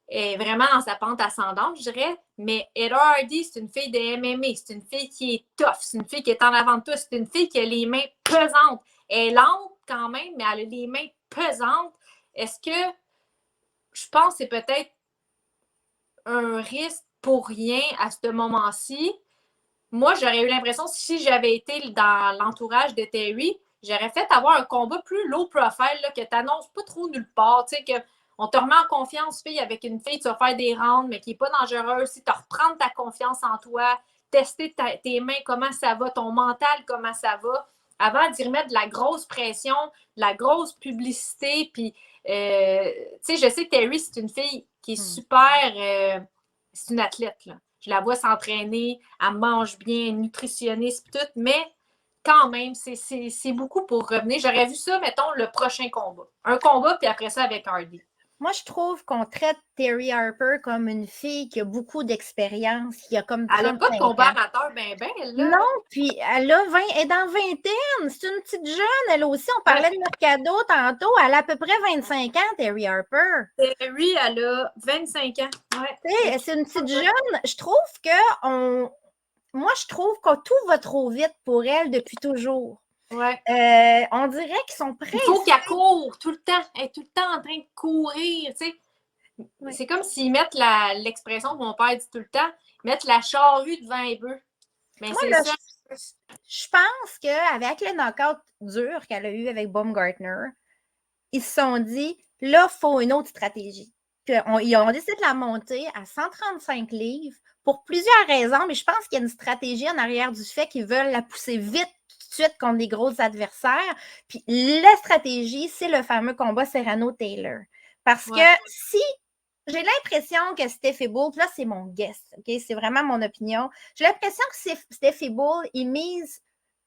est vraiment dans sa pente ascendante, je dirais. Mais Heather Hardy, c'est une fille de MMA. C'est une fille qui est tough. C'est une fille qui est en avant de tout. C'est une fille qui a les mains pesantes. Elle est lente quand même, mais elle a les mains pesantes. Est-ce que je pense que c'est peut-être un risque pour rien à ce moment-ci? Moi, j'aurais eu l'impression, si j'avais été dans l'entourage de Terry, j'aurais fait avoir un combat plus low profile, là, que tu n'annonces pas trop nulle part. Tu sais, qu'on te remet en confiance, fille, avec une fille, tu vas faire des rounds, mais qui n'est pas dangereuse. Si tu reprends ta confiance en toi, tester tes mains, comment ça va, ton mental, comment ça va, avant d'y remettre de la grosse pression, de la grosse publicité. Puis, tu sais, je sais que Terry, c'est une fille qui est super. C'est une athlète, là. Je la vois s'entraîner, elle mange bien, nutritionniste, tout, mais quand même, c'est beaucoup pour revenir. J'aurais vu ça, mettons, le prochain combat. Un combat, puis après ça, avec Hardy. Moi, je trouve qu'on traite Terry Harper comme une fille qui a beaucoup d'expérience, qui a comme Elle n'a pas de 35 combat ans. amateur, elle, là. Non, puis elle a 20, elle est dans vingtaine. C'est une petite jeune, elle aussi. On parlait de Mercado tantôt. Elle a à peu près 25 ans, Terry Harper. Terry, elle a 25 ans. Ouais. C'est une petite jeune. Je trouve que moi, je trouve que tout va trop vite pour elle depuis toujours. Ouais. On dirait qu'ils sont prêts. Il faut qu'elle court tout le temps. Elle est tout le temps en train de courir, tu sais. Ouais. C'est comme s'ils mettent l'expression que mon père dit tout le temps, mettre la charrue devant les bœufs. Mais moi, c'est là, ça. je pense qu'avec le knockout dur qu'elle a eu avec Baumgartner, ils se sont dit, là, il faut une autre stratégie. Ils ont décidé de la monter à 135 livres pour plusieurs raisons, mais je pense qu'il y a une stratégie en arrière du fait qu'ils veulent la pousser vite tout de suite contre des gros adversaires. Puis la stratégie, c'est le fameux combat Serrano-Taylor. Parce que si j'ai l'impression que Steffi Bull, là, c'est mon guess, OK? C'est vraiment mon opinion. J'ai l'impression que Steffi Bull, il mise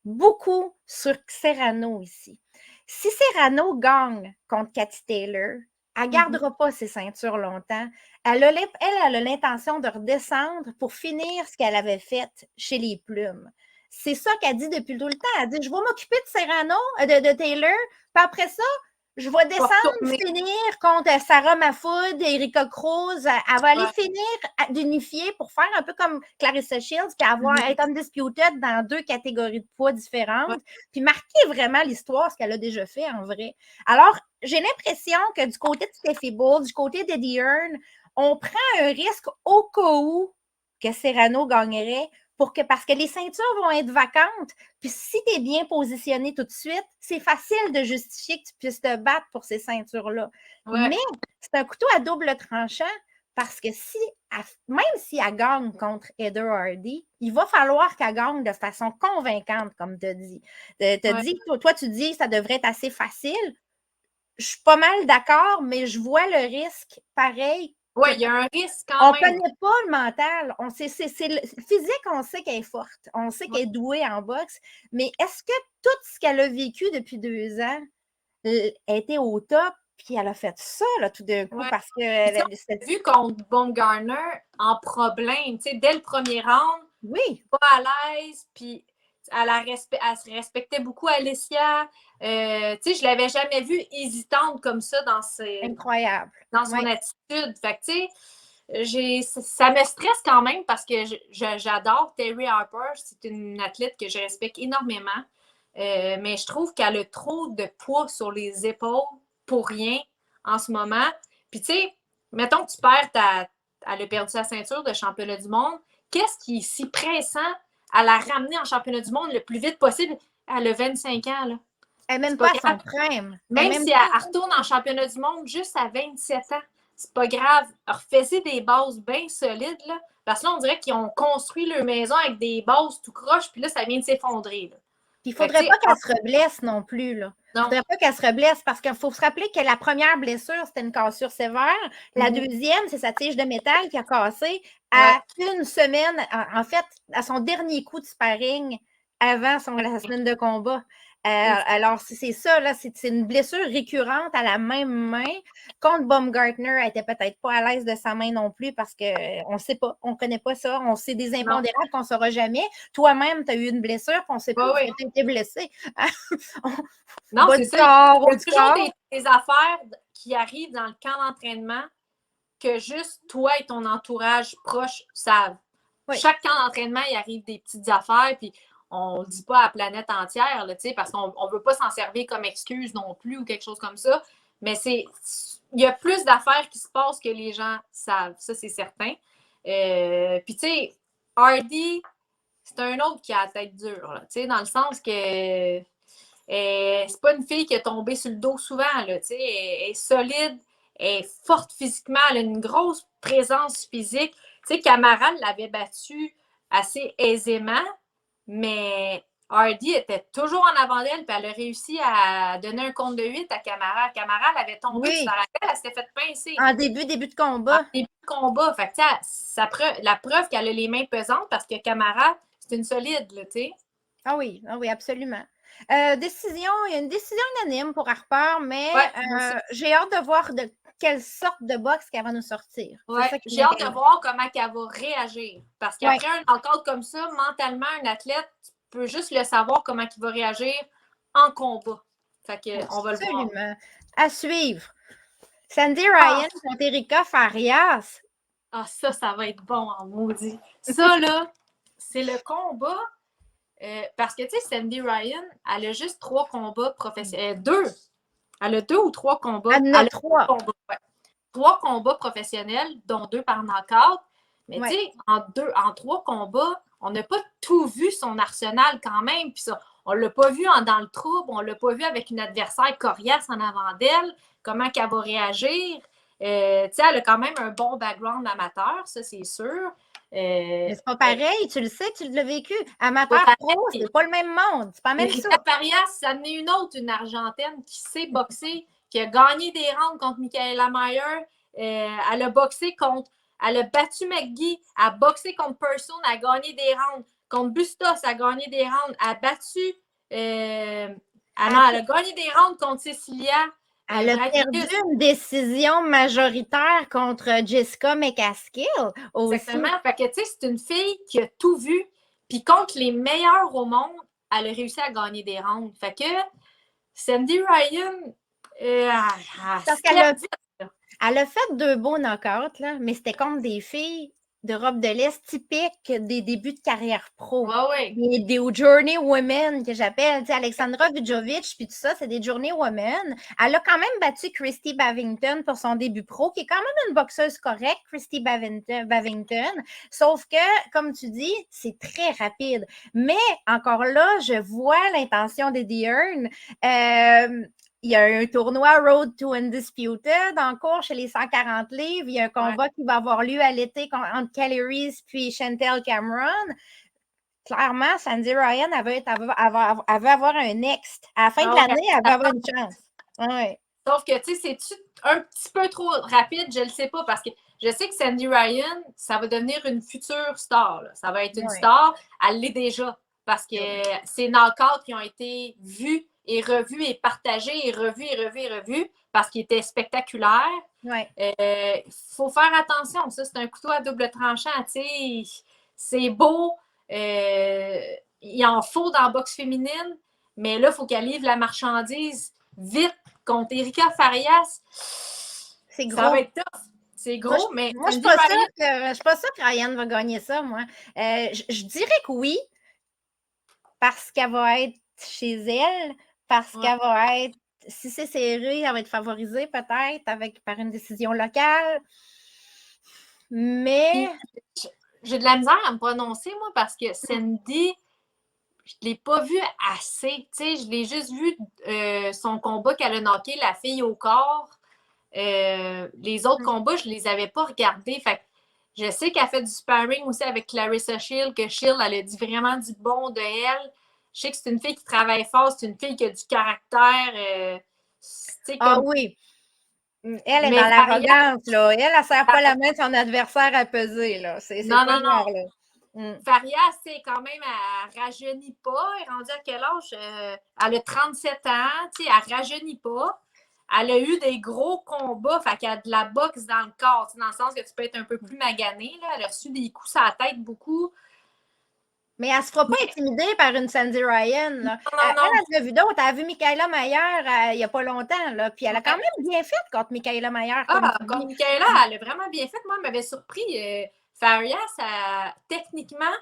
beaucoup sur Serrano ici. Si Serrano gagne contre Cathy Taylor, elle ne gardera pas ses ceintures longtemps. Elle a l'intention de redescendre pour finir ce qu'elle avait fait chez les Plumes. C'est ça qu'elle dit depuis tout le temps. Elle dit, je vais m'occuper de Serrano, de Taylor, puis après ça, je vais descendre, finir contre Sarah Mahfoud, Erika Cruz. Elle va aller finir d'unifier pour faire un peu comme Clarissa Shields, puis être undisputed dans 2 catégories de poids différentes, puis marquer vraiment l'histoire, ce qu'elle a déjà fait en vrai. Alors, j'ai l'impression que du côté de Steffi Bull, du côté d'Eddie Hearn, on prend un risque au cas où que Serrano gagnerait parce que les ceintures vont être vacantes. Puis si tu es bien positionné tout de suite, c'est facile de justifier que tu puisses te battre pour ces ceintures-là. Ouais. Mais c'est un couteau à double tranchant parce que même si elle gagne contre Heather Hardy, il va falloir qu'elle gagne de façon convaincante, comme tu as dit. Toi, tu dis que ça devrait être assez facile. Je suis pas mal d'accord, mais je vois le risque pareil. Oui, il y a un risque quand même. On ne connaît pas le mental. Le physique, on sait qu'elle est forte. On sait qu'elle est douée en boxe. Mais est-ce que tout ce qu'elle a vécu depuis 2 ans était au top, puis elle a fait ça là, tout d'un coup parce que... On a vu contre Baumgartner en problème. Tu sais, dès le premier round, pas à l'aise, puis elle se respectait beaucoup Alicia. Tu sais, je ne l'avais jamais vue hésitante comme ça dans Incroyable. Dans son attitude. Fait que, tu sais, ça me stresse quand même parce que j'adore Terry Harper. C'est une athlète que je respecte énormément. Mais je trouve qu'elle a trop de poids sur les épaules pour rien en ce moment. Puis, tu sais, mettons que tu perds elle a perdu sa ceinture de championnat du monde. Qu'est-ce qui est si pressant à la ramener en championnat du monde le plus vite possible? Elle a 25 ans, là. Elle C'est n'aime pas pas son grave. prime. Même si elle retourne en championnat du monde juste à 27 ans, c'est pas grave. Refaites des bases bien solides, là. Parce que là, on dirait qu'ils ont construit leur maison avec des bases tout croche, puis là, ça vient de s'effondrer. Il ne faudrait pas qu'elle se reblesse non plus, là. Il ne faudrait pas qu'elle se reblesse parce qu'il faut se rappeler que la première blessure, c'était une cassure sévère. La deuxième, c'est sa tige de métal qui a cassé à une semaine, en fait, à son dernier coup de sparring avant la semaine de combat. Alors, c'est ça, là, c'est une blessure récurrente à la même main. Contre Baumgartner, elle n'était peut-être pas à l'aise de sa main non plus parce qu'on ne sait pas, on ne connaît pas ça. On sait des impondérables qu'on ne saura jamais. Toi-même, tu as eu une blessure, puis on ne sait pas où tu as été blessé. Non, c'est ça. Il y a toujours des affaires qui arrivent dans le camp d'entraînement que juste toi et ton entourage proche savent. Chaque camp d'entraînement, il arrive des petites affaires, puis on ne le dit pas à la planète entière, là, parce qu'on ne veut pas s'en servir comme excuse non plus ou quelque chose comme ça. Mais il y a plus d'affaires qui se passent que les gens savent. Ça, c'est certain. Puis, tu sais, Hardy, c'est un autre qui a la tête dure, là, dans le sens que c'est pas une fille qui est tombée sur le dos souvent. Là, elle est solide, elle est forte physiquement, elle a une grosse présence physique. Tu sais, Camara l'avait battue assez aisément, mais Hardy était toujours en avant d'elle, puis elle a réussi à donner un compte de 8 à Camara. Camara, elle avait tombé, puis elle s'était fait pincer. En début de combat. En début de combat. Fait que, la preuve qu'elle a les mains pesantes, parce que Camara, c'est une solide, là, tu sais. Ah oui, absolument. Il y a une décision unanime pour Harper, mais j'ai hâte de voir de quelle sorte de boxe qu'elle va nous sortir. J'ai hâte de voir comment elle va réagir. Parce qu'après un knockout comme ça, mentalement, un athlète, tu peux juste le savoir comment il va réagir en combat. Fait que, on va le voir. Absolument. À suivre. Sandy Ryan contre Erika Farias. Ah, ça va être bon en maudit. Ça, là, c'est le combat. Parce que, tu sais, Sandy Ryan, elle a juste 3 combats professionnels. 2. Elle a 2 ou 3 combats. Elle en a 3. 3 combats professionnels, dont 2 par knockout. Mais tu sais, en 3 combats, on n'a pas tout vu son arsenal quand même. Puis ça, on ne l'a pas vu dans le trouble, on ne l'a pas vu avec une adversaire coriace en avant d'elle, comment qu'elle va réagir. Tu sais, elle a quand même un bon background amateur, ça c'est sûr. Mais c'est pas pareil, tu le sais, tu l'as vécu. Amateur pro, c'est pas le même monde. C'est pas même ça. Farias, ça en est une autre, une Argentine qui sait boxer, qui a gagné des rounds contre Michaela Mayer. Elle a boxé contre. Elle a battu McGee, elle a boxé contre Person, elle a gagné des rounds. Contre Bustos, elle a gagné des rounds. Elle a battu. Elle a gagné des rounds contre Cecilia. Elle a perdu une décision majoritaire contre Jessica McCaskill aussi. Exactement. Fait que, tu sais, c'est une fille qui a tout vu. Puis contre les meilleurs au monde, elle a réussi à gagner des rounds. Fait que Sandy Ryan, parce qu'elle a fait 2 beaux knockouts, là, mais c'était contre des filles d'Europe de l'Est typiques des débuts de carrière pro. Des journey women que j'appelle, Alexandra Vujovic, puis tout ça, c'est des journey women. Elle a quand même battu Christy Bavington pour son début pro, qui est quand même une boxeuse correcte, Christy Bavington. Sauf que, comme tu dis, c'est très rapide. Mais encore là, je vois l'intention d'Eddie Hearn. Il y a un tournoi Road to Undisputed en cours chez les 140 livres. Il y a un combat qui va avoir lieu à l'été entre Kelly Reese puis Chantel Cameron. Clairement, Sandy Ryan, elle veut avoir un next. À la fin de l'année, elle va avoir une chance. Sauf que, tu sais, c'est-tu un petit peu trop rapide? Je ne le sais pas, parce que je sais que Sandy Ryan, ça va devenir une future star. Là. Ça va être une star. Elle l'est déjà, parce que ces knockouts qui ont été vus et revus et partagés et revus parce qu'ils étaient spectaculaires. Il faut faire attention. Ça, c'est un couteau à double tranchant. C'est beau. Il en faut dans la boxe féminine, mais là, il faut qu'elle livre la marchandise vite contre Erika Farias. C'est gros. Ça va être tough. C'est gros, mais... Moi, je ne suis pas sûre que Ryan va gagner ça, moi. Je dirais que oui, parce qu'elle va être chez elle, parce qu'elle va être si c'est serré, elle va être favorisée peut-être par une décision locale. Mais. J'ai de la misère à me prononcer, moi, parce que Sandy, je ne l'ai pas vue assez. Tu sais, je l'ai juste vu son combat qu'elle a knocké la fille au corps. Les autres combats, je ne les avais pas regardés. Fait que je sais qu'elle fait du sparring aussi avec Clarissa Shield, que Shield, elle a dit vraiment du bon de elle. Je sais que c'est une fille qui travaille fort, c'est une fille qui a du caractère. Ah oui. Elle est Mais dans l'arrogance, là. Elle ne serre pas la main de son adversaire à peser, là. C'est non, pas non, non. Là. Faria, c'est quand même, elle rajeunit pas. Elle est rendue à quel âge? Elle a 37 ans, tu sais, elle rajeunit pas. Elle a eu des gros combats, fait qu'elle a de la boxe dans le corps, dans le sens que tu peux être un peu plus magané, là. Elle a reçu des coups sur la tête beaucoup. Mais elle ne se fera pas intimider par une Sandy Ryan. Là. Non. Elle a vu d'autres. Elle a vu Michaela Mayer il n'y a pas longtemps. Là. Puis elle a quand même bien fait contre Michaela Mayer. Contre Michaela, elle a vraiment bien fait. Moi, elle m'avait surpris. Faria, techniquement,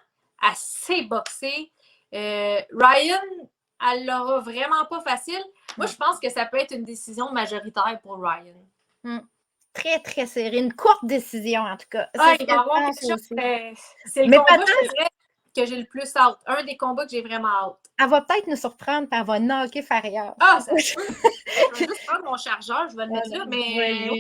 elle sait boxer. Ryan, elle l'aura vraiment pas facile. Moi, je pense que ça peut être une décision majoritaire pour Ryan. Très, très serré. Une courte décision, en tout cas. Il va y avoir quelque chose. C'est le combat, je dirais, que j'ai le plus hâte. Un des combats que j'ai vraiment hâte. Elle va peut-être nous surprendre, puis elle va knocker Faria. Ça se peut. Je vais juste prendre mon chargeur, je vais le mettre là. Mais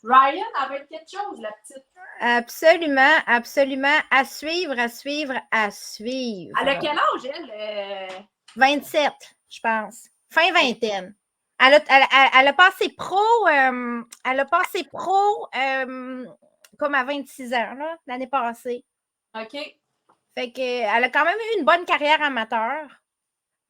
Ryan, elle va être quelque chose, la petite. Absolument, absolument. À suivre, à suivre, à suivre. Elle a quel âge, elle? 27, je pense. Fin vingtaine. Elle a passé pro, comme à 26 ans, l'année passée. OK. Fait qu'elle a quand même eu une bonne carrière amateur.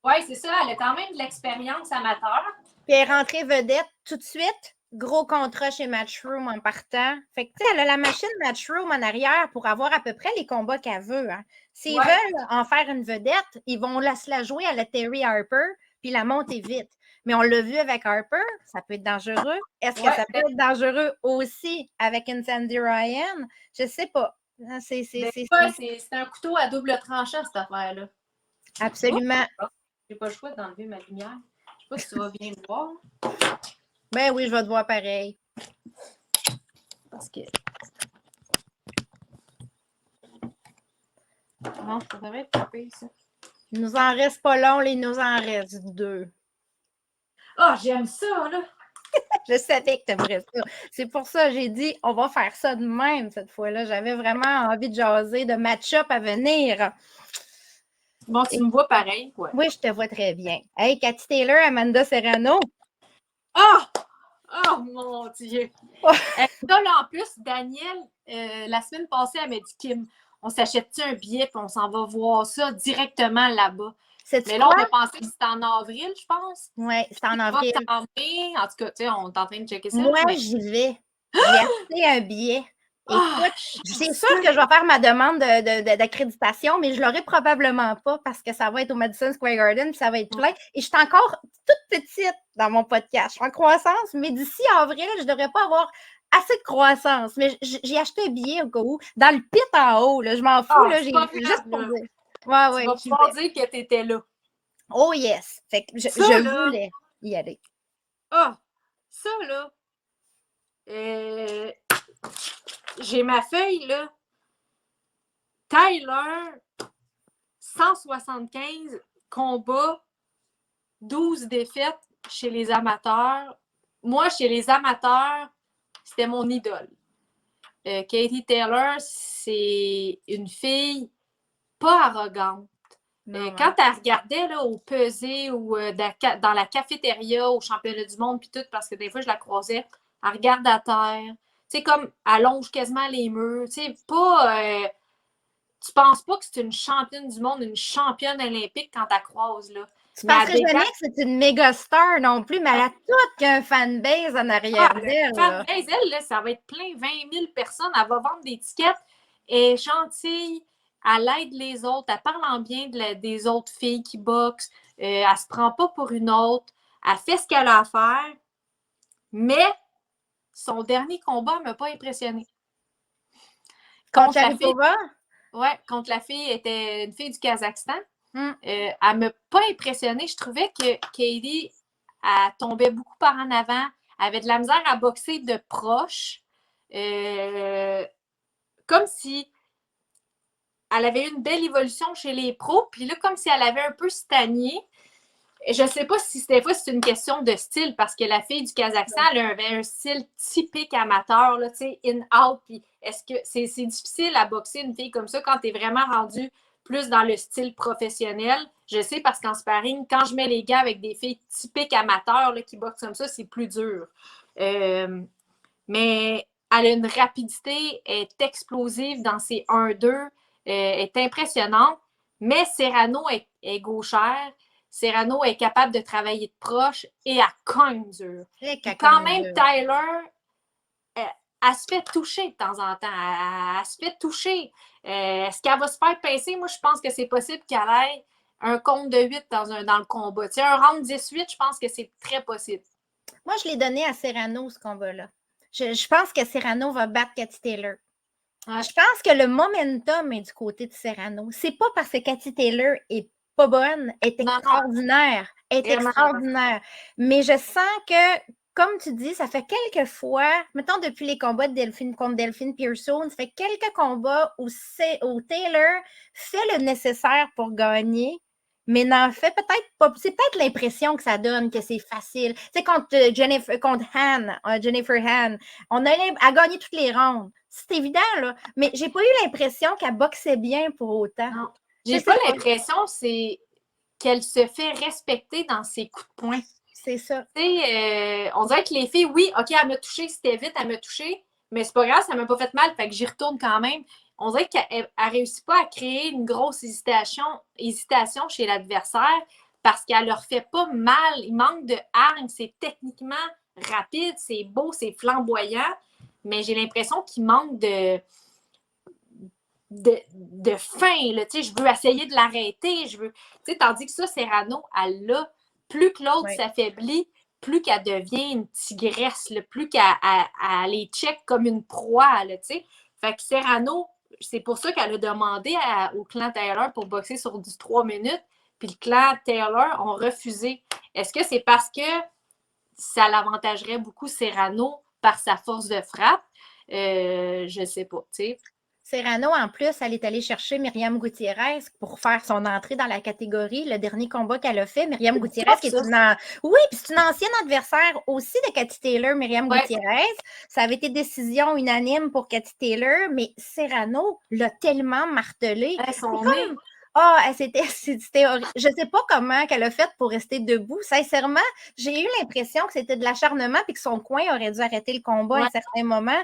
Oui, c'est ça. Elle a quand même de l'expérience amateur. Puis elle est rentrée vedette tout de suite. Gros contrat chez Matchroom en partant. Fait que, tu sais, elle a la machine Matchroom en arrière pour avoir à peu près les combats qu'elle veut. Hein. S'ils veulent en faire une vedette, ils vont se la jouer à la Terry Harper puis la monter vite. Mais on l'a vu avec Harper, ça peut être dangereux. Est-ce que ça peut être dangereux aussi avec une Sandy Ryan? Je sais pas. C'est un couteau à double tranchant, cette affaire-là. Absolument. J'ai pas le choix d'enlever ma lumière. Je sais pas si tu vas bien me voir. Ben oui, je vais te voir pareil. Parce que. Non, ça devrait être coupé, ça. Il nous en reste pas long, il nous en reste 2. J'aime ça, là! Je savais que tu aimerais ça. C'est pour ça que j'ai dit, on va faire ça de même cette fois-là. J'avais vraiment envie de jaser, de match-up à venir. Bon, tu me vois pareil, ouais. Oui, je te vois très bien. Hey, Cathy Taylor, Amanda Serrano. Oh mon Dieu! Là, en plus, Daniel, la semaine passée, elle m'a dit, Kim, on s'achète-tu un billet puis on s'en va voir ça directement là-bas? Mais là, on a pensé que c'était en avril, je pense. Oui, c'est en avril. En tout cas, tu sais, on est en train de checker ça. Moi, j'y vais. J'ai acheté un billet. Écoute, c'est sûr que je vais faire ma demande d'accréditation, mais je ne l'aurai probablement pas parce que ça va être au Madison Square Garden puis ça va être plein. Et je suis encore toute petite dans mon podcast. Je suis en croissance, mais d'ici avril, je ne devrais pas avoir assez de croissance. Mais j'ai acheté un billet au cas où, dans le pit en haut. Là, je m'en fous. Là, j'ai juste pour dire. Tu vas pouvoir dire que tu étais là. Oh yes! Fait que je voulais y aller. Ça là, j'ai ma feuille là. Tyler, 175 combats, 12 défaites chez les amateurs. Moi, chez les amateurs, c'était mon idole. Katie Taylor, c'est une fille pas arrogante. Quand elle regardait là, au pesée ou dans la cafétéria, au championnat du monde, puis tout, parce que des fois, je la croisais, elle regarde à terre. Tu sais, comme elle longe quasiment les murs. Tu sais, pas. Tu penses pas que c'est une championne du monde, une championne olympique quand elle croise, là. Tu penserais jamais que c'est une méga star non plus, mais elle a toute qu'un fanbase en arrière d'elle. Fanbase, elle, là, ça va être plein, 20 000 personnes. Elle va vendre des tickets. Elle est gentille. Elle aide les autres, elle parle en bien des autres filles qui boxent, elle ne se prend pas pour une autre, elle fait ce qu'elle a à faire, mais son dernier combat ne m'a pas impressionné. Contre Sharipova? Oui, contre la fille, était une fille du Kazakhstan. Elle ne m'a pas impressionnée. Je trouvais que Katie, Elle tombait beaucoup par en avant. Elle avait de la misère à boxer de proche. Comme si elle avait eu une belle évolution chez les pros, puis là, comme si elle avait un peu stagné. Je ne sais pas si des fois c'est une question de style, parce que la fille du Kazakhstan, elle avait un style typique amateur, là, tu sais, in-out. Puis est-ce que c'est difficile à boxer une fille comme ça quand tu es vraiment rendu plus dans le style professionnel? Je sais parce qu'en sparring, quand je mets les gars avec des filles typiques amateurs là, qui boxent comme ça, c'est plus dur. Mais elle a une rapidité, elle est explosive dans ses 1-2, est impressionnante. Mais Serrano est gauchère. Serrano est capable de travailler de proche et elle cogne dur. Et quand même, Tyler, elle se fait toucher de temps en temps. Elle se fait toucher. Est-ce qu'elle va se faire pincer? Moi, je pense que c'est possible qu'elle ait un compte de 8 dans le combat. Tu sais, un round 18, je pense que c'est très possible. Moi, je l'ai donné à Serrano, ce combat-là. Je pense que Serrano va battre Katie Taylor. Ouais. Je pense que le momentum est du côté de Serrano. C'est pas parce que Katie Taylor est pas bonne, est extraordinaire. Est extraordinaire. Mais je sens que, comme tu dis, ça fait quelques fois, mettons depuis les combats de Delphine contre Delphine Pearson, ça fait quelques combats où Taylor fait le nécessaire pour gagner, mais n'en fait peut-être pas. C'est peut-être l'impression que ça donne que c'est facile. Tu sais, contre Jennifer Han, on a gagné toutes les rondes. C'est évident, là. Mais j'ai pas eu l'impression qu'elle boxait bien pour autant. Non. J'ai pas l'impression c'est qu'elle se fait respecter dans ses coups de poing. C'est ça. On dirait que les filles, oui, OK, elle m'a touché, c'était vite, elle m'a touché, mais c'est pas grave, ça m'a pas fait mal, fait que j'y retourne quand même. On dirait qu'elle réussit pas à créer une grosse hésitation chez l'adversaire parce qu'elle leur fait pas mal. Il manque de hargne, c'est techniquement rapide, c'est beau, c'est flamboyant, mais j'ai l'impression qu'il manque de fin. Là. Je veux essayer de l'arrêter. Tandis que ça, Serrano, elle l'a. Plus que l'autre s'affaiblit, plus qu'elle devient une tigresse, là, plus qu'elle les check comme une proie. Là, fait que Serrano, c'est pour ça qu'elle a demandé au clan Taylor pour boxer sur du 3 minutes, puis le clan Taylor ont refusé. Est-ce que c'est parce que ça l'avantagerait beaucoup Serrano par sa force de frappe? Je ne sais pas, tu sais. Serrano, en plus, elle est allée chercher Myriam Gutiérrez pour faire son entrée dans la catégorie. Le dernier combat qu'elle a fait, Myriam Gutiérrez, qui est oui, puis c'est une ancienne adversaire aussi de Katie Taylor, Myriam Gutiérrez. Ça avait été décision unanime pour Katie Taylor, mais Serrano l'a tellement martelé. C'était horrible. Je ne sais pas comment qu'elle a fait pour rester debout. Sincèrement, j'ai eu l'impression que c'était de l'acharnement et que son coin aurait dû arrêter le combat à un certain moment.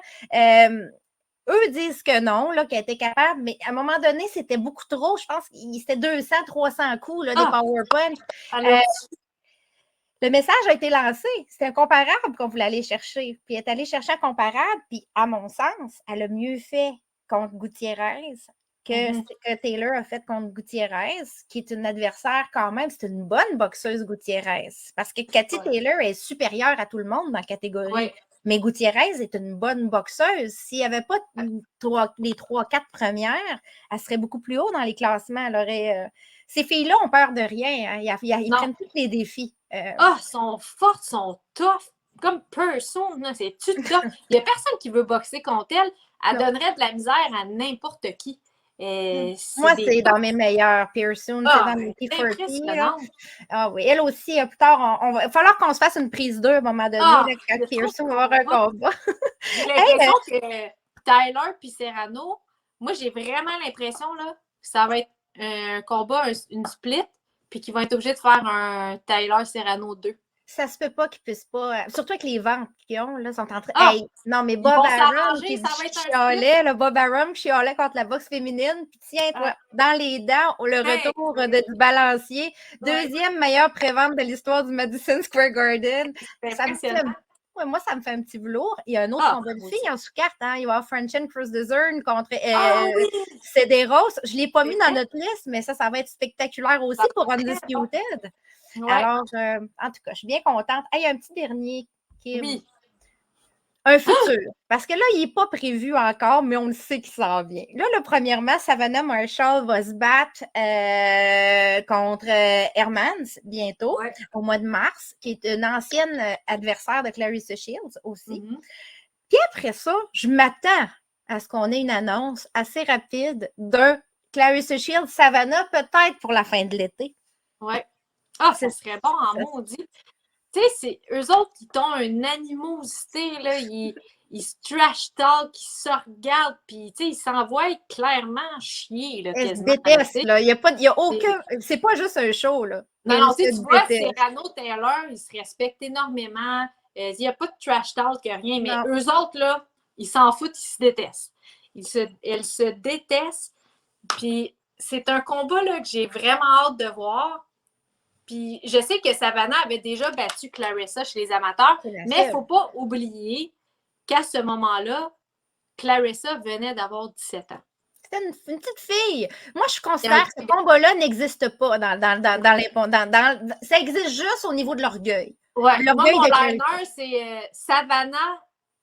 Eux disent que non, qu'elle était capable, mais à un moment donné, c'était beaucoup trop. Je pense que c'était 200, 300 coups, des power punch. Le message a été lancé. C'était un comparable qu'on voulait aller chercher. Puis elle est allée chercher un comparable, puis à mon sens, elle a mieux fait contre Gutiérrez que ce que Taylor a fait contre Gutiérrez, qui est une adversaire quand même. C'est une bonne boxeuse, Gutiérrez. Parce que Katie Taylor est supérieure à tout le monde dans la catégorie. Ouais. Mais Gutiérrez est une bonne boxeuse. S'il n'y avait pas les 3-4 premières, elle serait beaucoup plus haut dans les classements. Elle aurait, ces filles-là ont peur de rien. Hein. Ils prennent tous les défis. Sont fortes, sont tough. Comme Pearson, c'est tough. Il n'y a personne qui veut boxer contre elle. Elle donnerait de la misère à n'importe qui. Moi, c'est dans mes meilleurs. Pearson, c'est dans mes T40. Ah oui, elle aussi, plus tard, il va falloir qu'on se fasse une prise 2 à un moment donné, quand Pearson va avoir un combat. J'ai l'impression que Tyler et Serrano, moi, j'ai vraiment l'impression là, que ça va être un combat, une split, puis qu'ils vont être obligés de faire un Tyler Serrano 2. Ça se peut pas qu'ils puissent pas. Surtout avec les ventes qu'ils ont, là, sont en train. Non, mais Bob Arum qui chialait, Bob Arum qui chialait contre la boxe féminine. Puis tiens, toi, dans les dents, le retour du balancier. Deuxième meilleure prévente de l'histoire du Madison Square Garden. Moi, ça me fait un petit velours. Il y a un autre combat de filles en sous-carte. Hein. Il va y avoir Franchen Cruz-Dezern contre Cederos. Je ne l'ai pas mis dans notre liste, mais ça va être spectaculaire aussi pour Undisputed. Ouais. Alors, en tout cas, je suis bien contente. Il y a un petit dernier, Kim. Oui. Un futur. Parce que là, il n'est pas prévu encore, mais on le sait qu'il s'en vient. Là, premièrement, Savannah Marshall va se battre contre Hermans bientôt, Ouais. au mois de mars, qui est une ancienne adversaire de Clarissa Shields aussi. Mhm. Puis après ça, je m'attends à ce qu'on ait une annonce assez rapide d'un Clarissa Shields Savannah, peut-être pour la fin de l'été. Ouais. Ah, ça serait bon en maudit. Tu sais, eux autres, ils ont une animosité, là. Ils se trash talk, ils se regardent, puis ils s'envoient clairement chier, là, Elle se quasiment. déteste, là. Il y a aucun. C'est pas juste un show, là. Non, tu vois, Cyrano Taylor, ils se respectent énormément. Il n'y a pas de trash talk, rien, mais Non. eux autres, là, ils s'en foutent, ils se détestent. Elles se détestent, puis c'est un combat, là, que j'ai vraiment hâte de voir. Puis je sais que Savannah avait déjà battu Clarissa chez les amateurs, mais il ne faut pas oublier qu'à ce moment-là, Clarissa venait d'avoir 17 ans. C'était une petite fille. Moi, je considère que ce combat-là n'existe pas ça existe juste au niveau de l'orgueil. Ouais. Moi, mon liner, c'est Savannah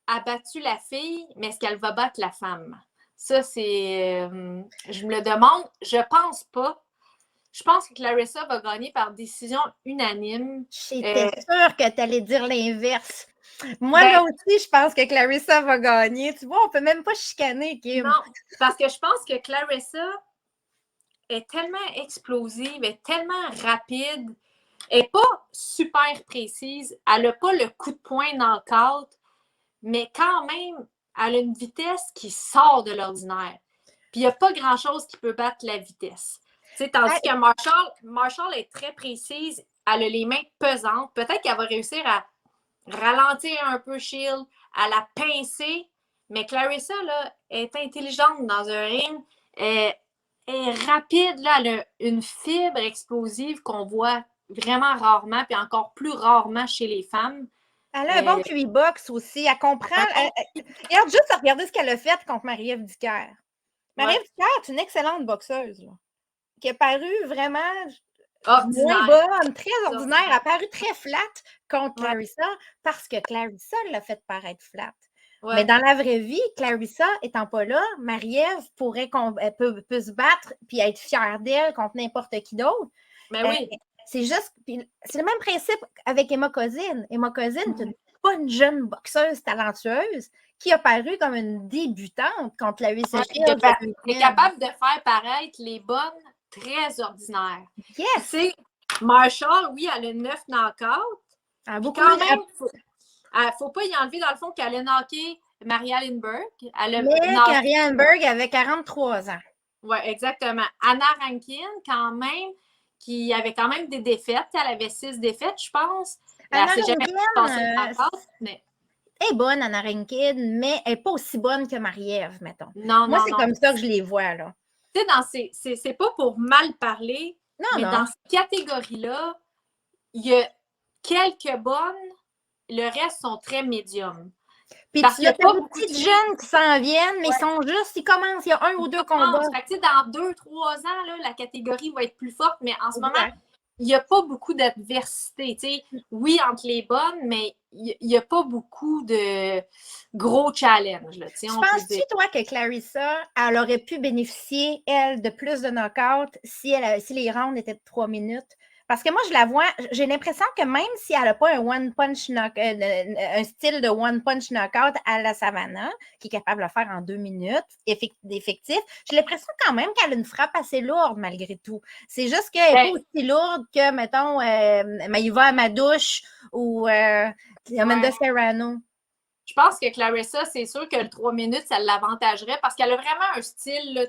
a battu la fille, mais est-ce qu'elle va battre la femme? Ça, c'est... je me le demande. Je pense pas. Je pense que Clarissa va gagner par décision unanime. J'étais sûre que tu allais dire l'inverse. Moi, là aussi, je pense que Clarissa va gagner. Tu vois, on peut même pas chicaner, Kim. Non, parce que je pense que Clarissa est tellement explosive, elle est tellement rapide, elle n'est pas super précise, elle n'a pas le coup de poing knock-out, mais quand même, elle a une vitesse qui sort de l'ordinaire. Puis il n'y a pas grand-chose qui peut battre la vitesse. Tandis que Marshall est très précise, elle a les mains pesantes. Peut-être qu'elle va réussir à ralentir un peu Shield, à la pincer, mais Clarissa là, est intelligente dans un ring. Elle est rapide, là, elle a une fibre explosive qu'on voit vraiment rarement, puis encore plus rarement chez les femmes. Elle a un bon QI box aussi. Elle comprend. Regarde juste à regarder ce qu'elle a fait contre Marie-Ève Dicker. Marie-Ève Dicker est une excellente boxeuse, là, qui a paru vraiment moins bonne, très ordinaire. Elle a paru très flat contre Clarissa parce que Clarissa l'a fait paraître flat. Ouais. Mais dans la vraie vie, Clarissa étant pas là, Marie-Ève peut se battre puis être fière d'elle contre n'importe qui d'autre. Mais oui. C'est juste, c'est le même principe avec Emma Cousine. Emma Cousine est une bonne jeune boxeuse talentueuse qui a paru comme une débutante contre Clarissa Shields. Elle est capable de faire paraître les bonnes très ordinaires. Yes! Tu sais, Marshall, oui, elle a 9 knockouts. Quand même, il ne faut pas y enlever dans le fond qu'elle a knocké Marie-Allen Burke. Mais Marie-Allen Burke avait 43 ans. Oui, exactement. Anna Rankin, quand même, qui avait quand même des défaites. Elle avait 6 défaites, je pense. Anna Rankin, mais... Elle est bonne, Anna Rankin, mais elle n'est pas aussi bonne que Marie-Ève, mettons. Moi, c'est comme ça que je les vois, là. Tu sais, c'est pas pour mal parler, mais dans cette catégorie-là, il y a quelques bonnes, le reste sont très médiums. Puis il y a pas beaucoup de jeunes qui s'en viennent, mais ils commencent, il y a 1 ou 2 combats. Dans 2-3 ans, là, la catégorie va être plus forte, mais en ce moment, il n'y a pas beaucoup d'adversité. Oui, entre les bonnes, mais il n'y a pas beaucoup de gros challenges. Penses-tu, toi, que Clarissa, elle aurait pu bénéficier, elle, de plus de knock-out si les rounds étaient de 3 minutes? Parce que moi, je la vois, j'ai l'impression que même si elle n'a pas un style de one-punch knockout à la Savannah, qui est capable de le faire en 2 minutes, effectif, j'ai l'impression quand même qu'elle a une frappe assez lourde malgré tout. C'est juste qu'elle n'est pas aussi lourde que, mettons, Maïva Amadouche ou Amanda Serrano. Je pense que Clarissa, c'est sûr que le 3 minutes, ça l'avantagerait parce qu'elle a vraiment un style, là,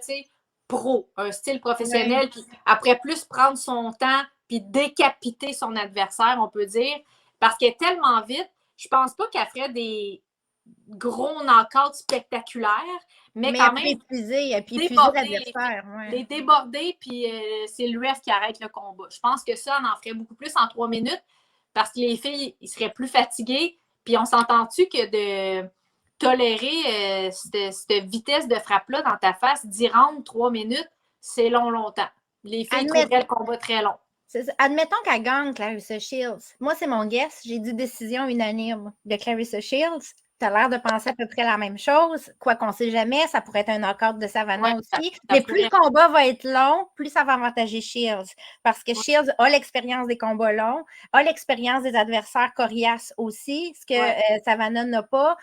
pro, un style professionnel. Puis après plus prendre son temps puis décapiter son adversaire, on peut dire, parce qu'elle est tellement vite, je pense pas qu'elle ferait des gros knockouts spectaculaires, mais quand même les déborder, puis c'est le ref qui arrête le combat. Je pense que ça, on en ferait beaucoup plus en 3 minutes parce que les filles, ils seraient plus fatiguées, puis on s'entend-tu que de tolérer cette vitesse de frappe-là dans ta face, 10 rounds, 3 minutes, c'est longtemps. Les filles trouveraient le combat très long. Admettons qu'elle gagne Clarissa Shields. Moi, c'est mon guess. J'ai dit décision unanime de Clarissa Shields. Tu as l'air de penser à peu près la même chose. Quoi qu'on ne sait jamais, ça pourrait être un knock-out de Savannah aussi. Mais plus le combat va être long, plus ça va avantager Shields. Parce que Shields a l'expérience des combats longs, a l'expérience des adversaires coriaces aussi, ce que Savannah n'a pas.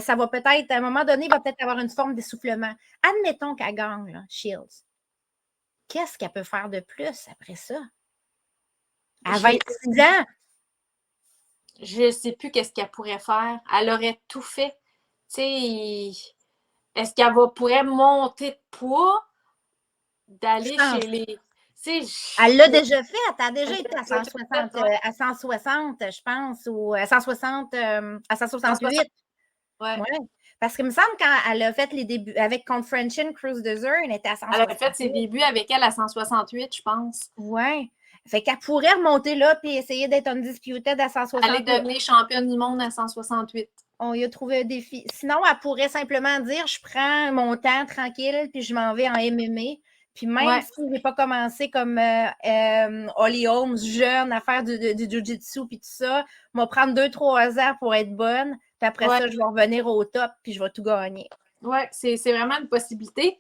Ça va peut-être, à un moment donné, il va peut-être avoir une forme d'essoufflement. Admettons qu'elle gagne, là, Shields. Qu'est-ce qu'elle peut faire de plus après ça? À 26 ans? Je ne sais plus qu'est-ce qu'elle pourrait faire. Elle aurait tout fait. Tu sais, est-ce qu'elle pourrait monter de poids, d'aller chez les... Elle l'a déjà fait. Elle a déjà été à 160, je pense, ou à 160, à 168. Ouais. Parce qu'il me semble qu'elle a fait les débuts avec contre Frenchin Cruiser, elle était à 160. Elle a fait ses débuts avec elle à 168, je pense. Oui. Fait qu'elle pourrait remonter là et essayer d'être undisputed à 168. Elle est devenue championne du monde à 168. On y a trouvé un défi. Sinon, elle pourrait simplement dire je prends mon temps tranquille puis je m'en vais en MMA. Puis même si je n'ai pas commencé comme Holly Holmes, jeune, à faire du jiu-jitsu puis tout ça, je vais prendre 2-3 ans pour être bonne. Puis après ça, je vais revenir au top puis je vais tout gagner. Oui, c'est vraiment une possibilité.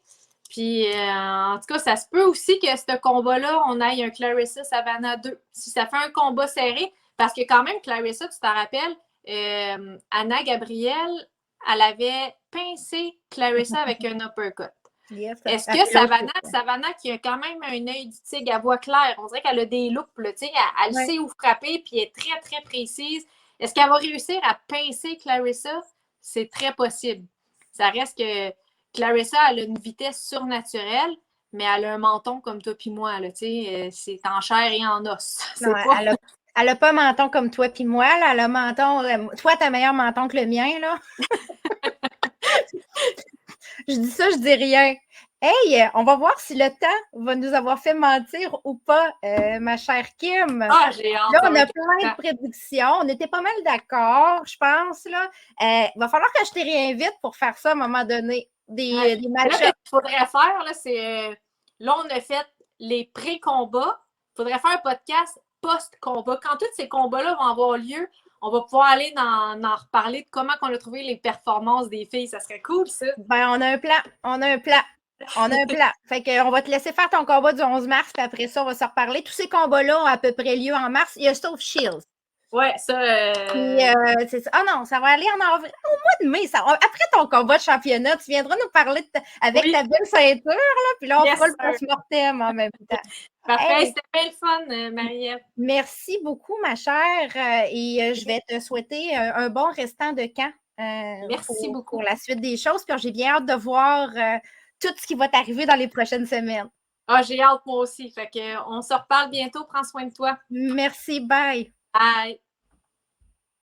Puis, en tout cas, ça se peut aussi que ce combat-là, on aille un Claressa Savannah 2. Si ça fait un combat serré, parce que quand même, Claressa, tu t'en rappelles, Anna Gabrielle, elle avait pincé Claressa avec un uppercut. Yes, est-ce que Savannah, qui a quand même un œil du tigre, elle voit clair, on dirait qu'elle a des loupes, là, elle sait où frapper, puis elle est très, très précise. Est-ce qu'elle va réussir à pincer Claressa? C'est très possible. Ça reste que Claressa, elle a une vitesse surnaturelle, mais elle a un menton comme toi puis moi. C'est en chair et en os. Non, elle n'a pas un menton comme toi puis moi. Là. Elle a un menton. Toi, tu as meilleur menton que le mien. Là. Je dis ça, je dis rien. Hey, on va voir si le temps va nous avoir fait mentir ou pas, ma chère Kim. Ah, j'ai hâte. Là, on a plein de prédictions. On était pas mal d'accord, je pense. Là. Il va falloir que je te réinvite pour faire ça à un moment donné. Des matchs. Ce qu'il faudrait faire, là, c'est. Là, on a fait les pré-combats. Il faudrait faire un podcast post-combat. Quand tous ces combats-là vont avoir lieu, on va pouvoir aller en reparler de comment on a trouvé les performances des filles. Ça serait cool, ça. Ben, on a un plan. On a un plan. Fait qu'on va te laisser faire ton combat du 11 mars, puis après ça, on va se reparler. Tous ces combats-là ont à peu près lieu en mars. Il y a sauf Shields. Ouais, ça. C'est ça. Ah non, ça va aller en avril. Au mois de mai. Après ton combat de championnat, tu viendras nous parler avec ta belle ceinture, là, puis là, on fera le post-mortem en même temps. Parfait, c'était bien le fun, Marie-Ève. Merci beaucoup, ma chère. Et je vais te souhaiter un bon restant de camp. Merci beaucoup. Pour la suite des choses. Puis j'ai bien hâte de voir tout ce qui va t'arriver dans les prochaines semaines. Ah, j'ai hâte moi aussi. Fait qu'on se reparle bientôt. Prends soin de toi. Merci. Bye. Bye.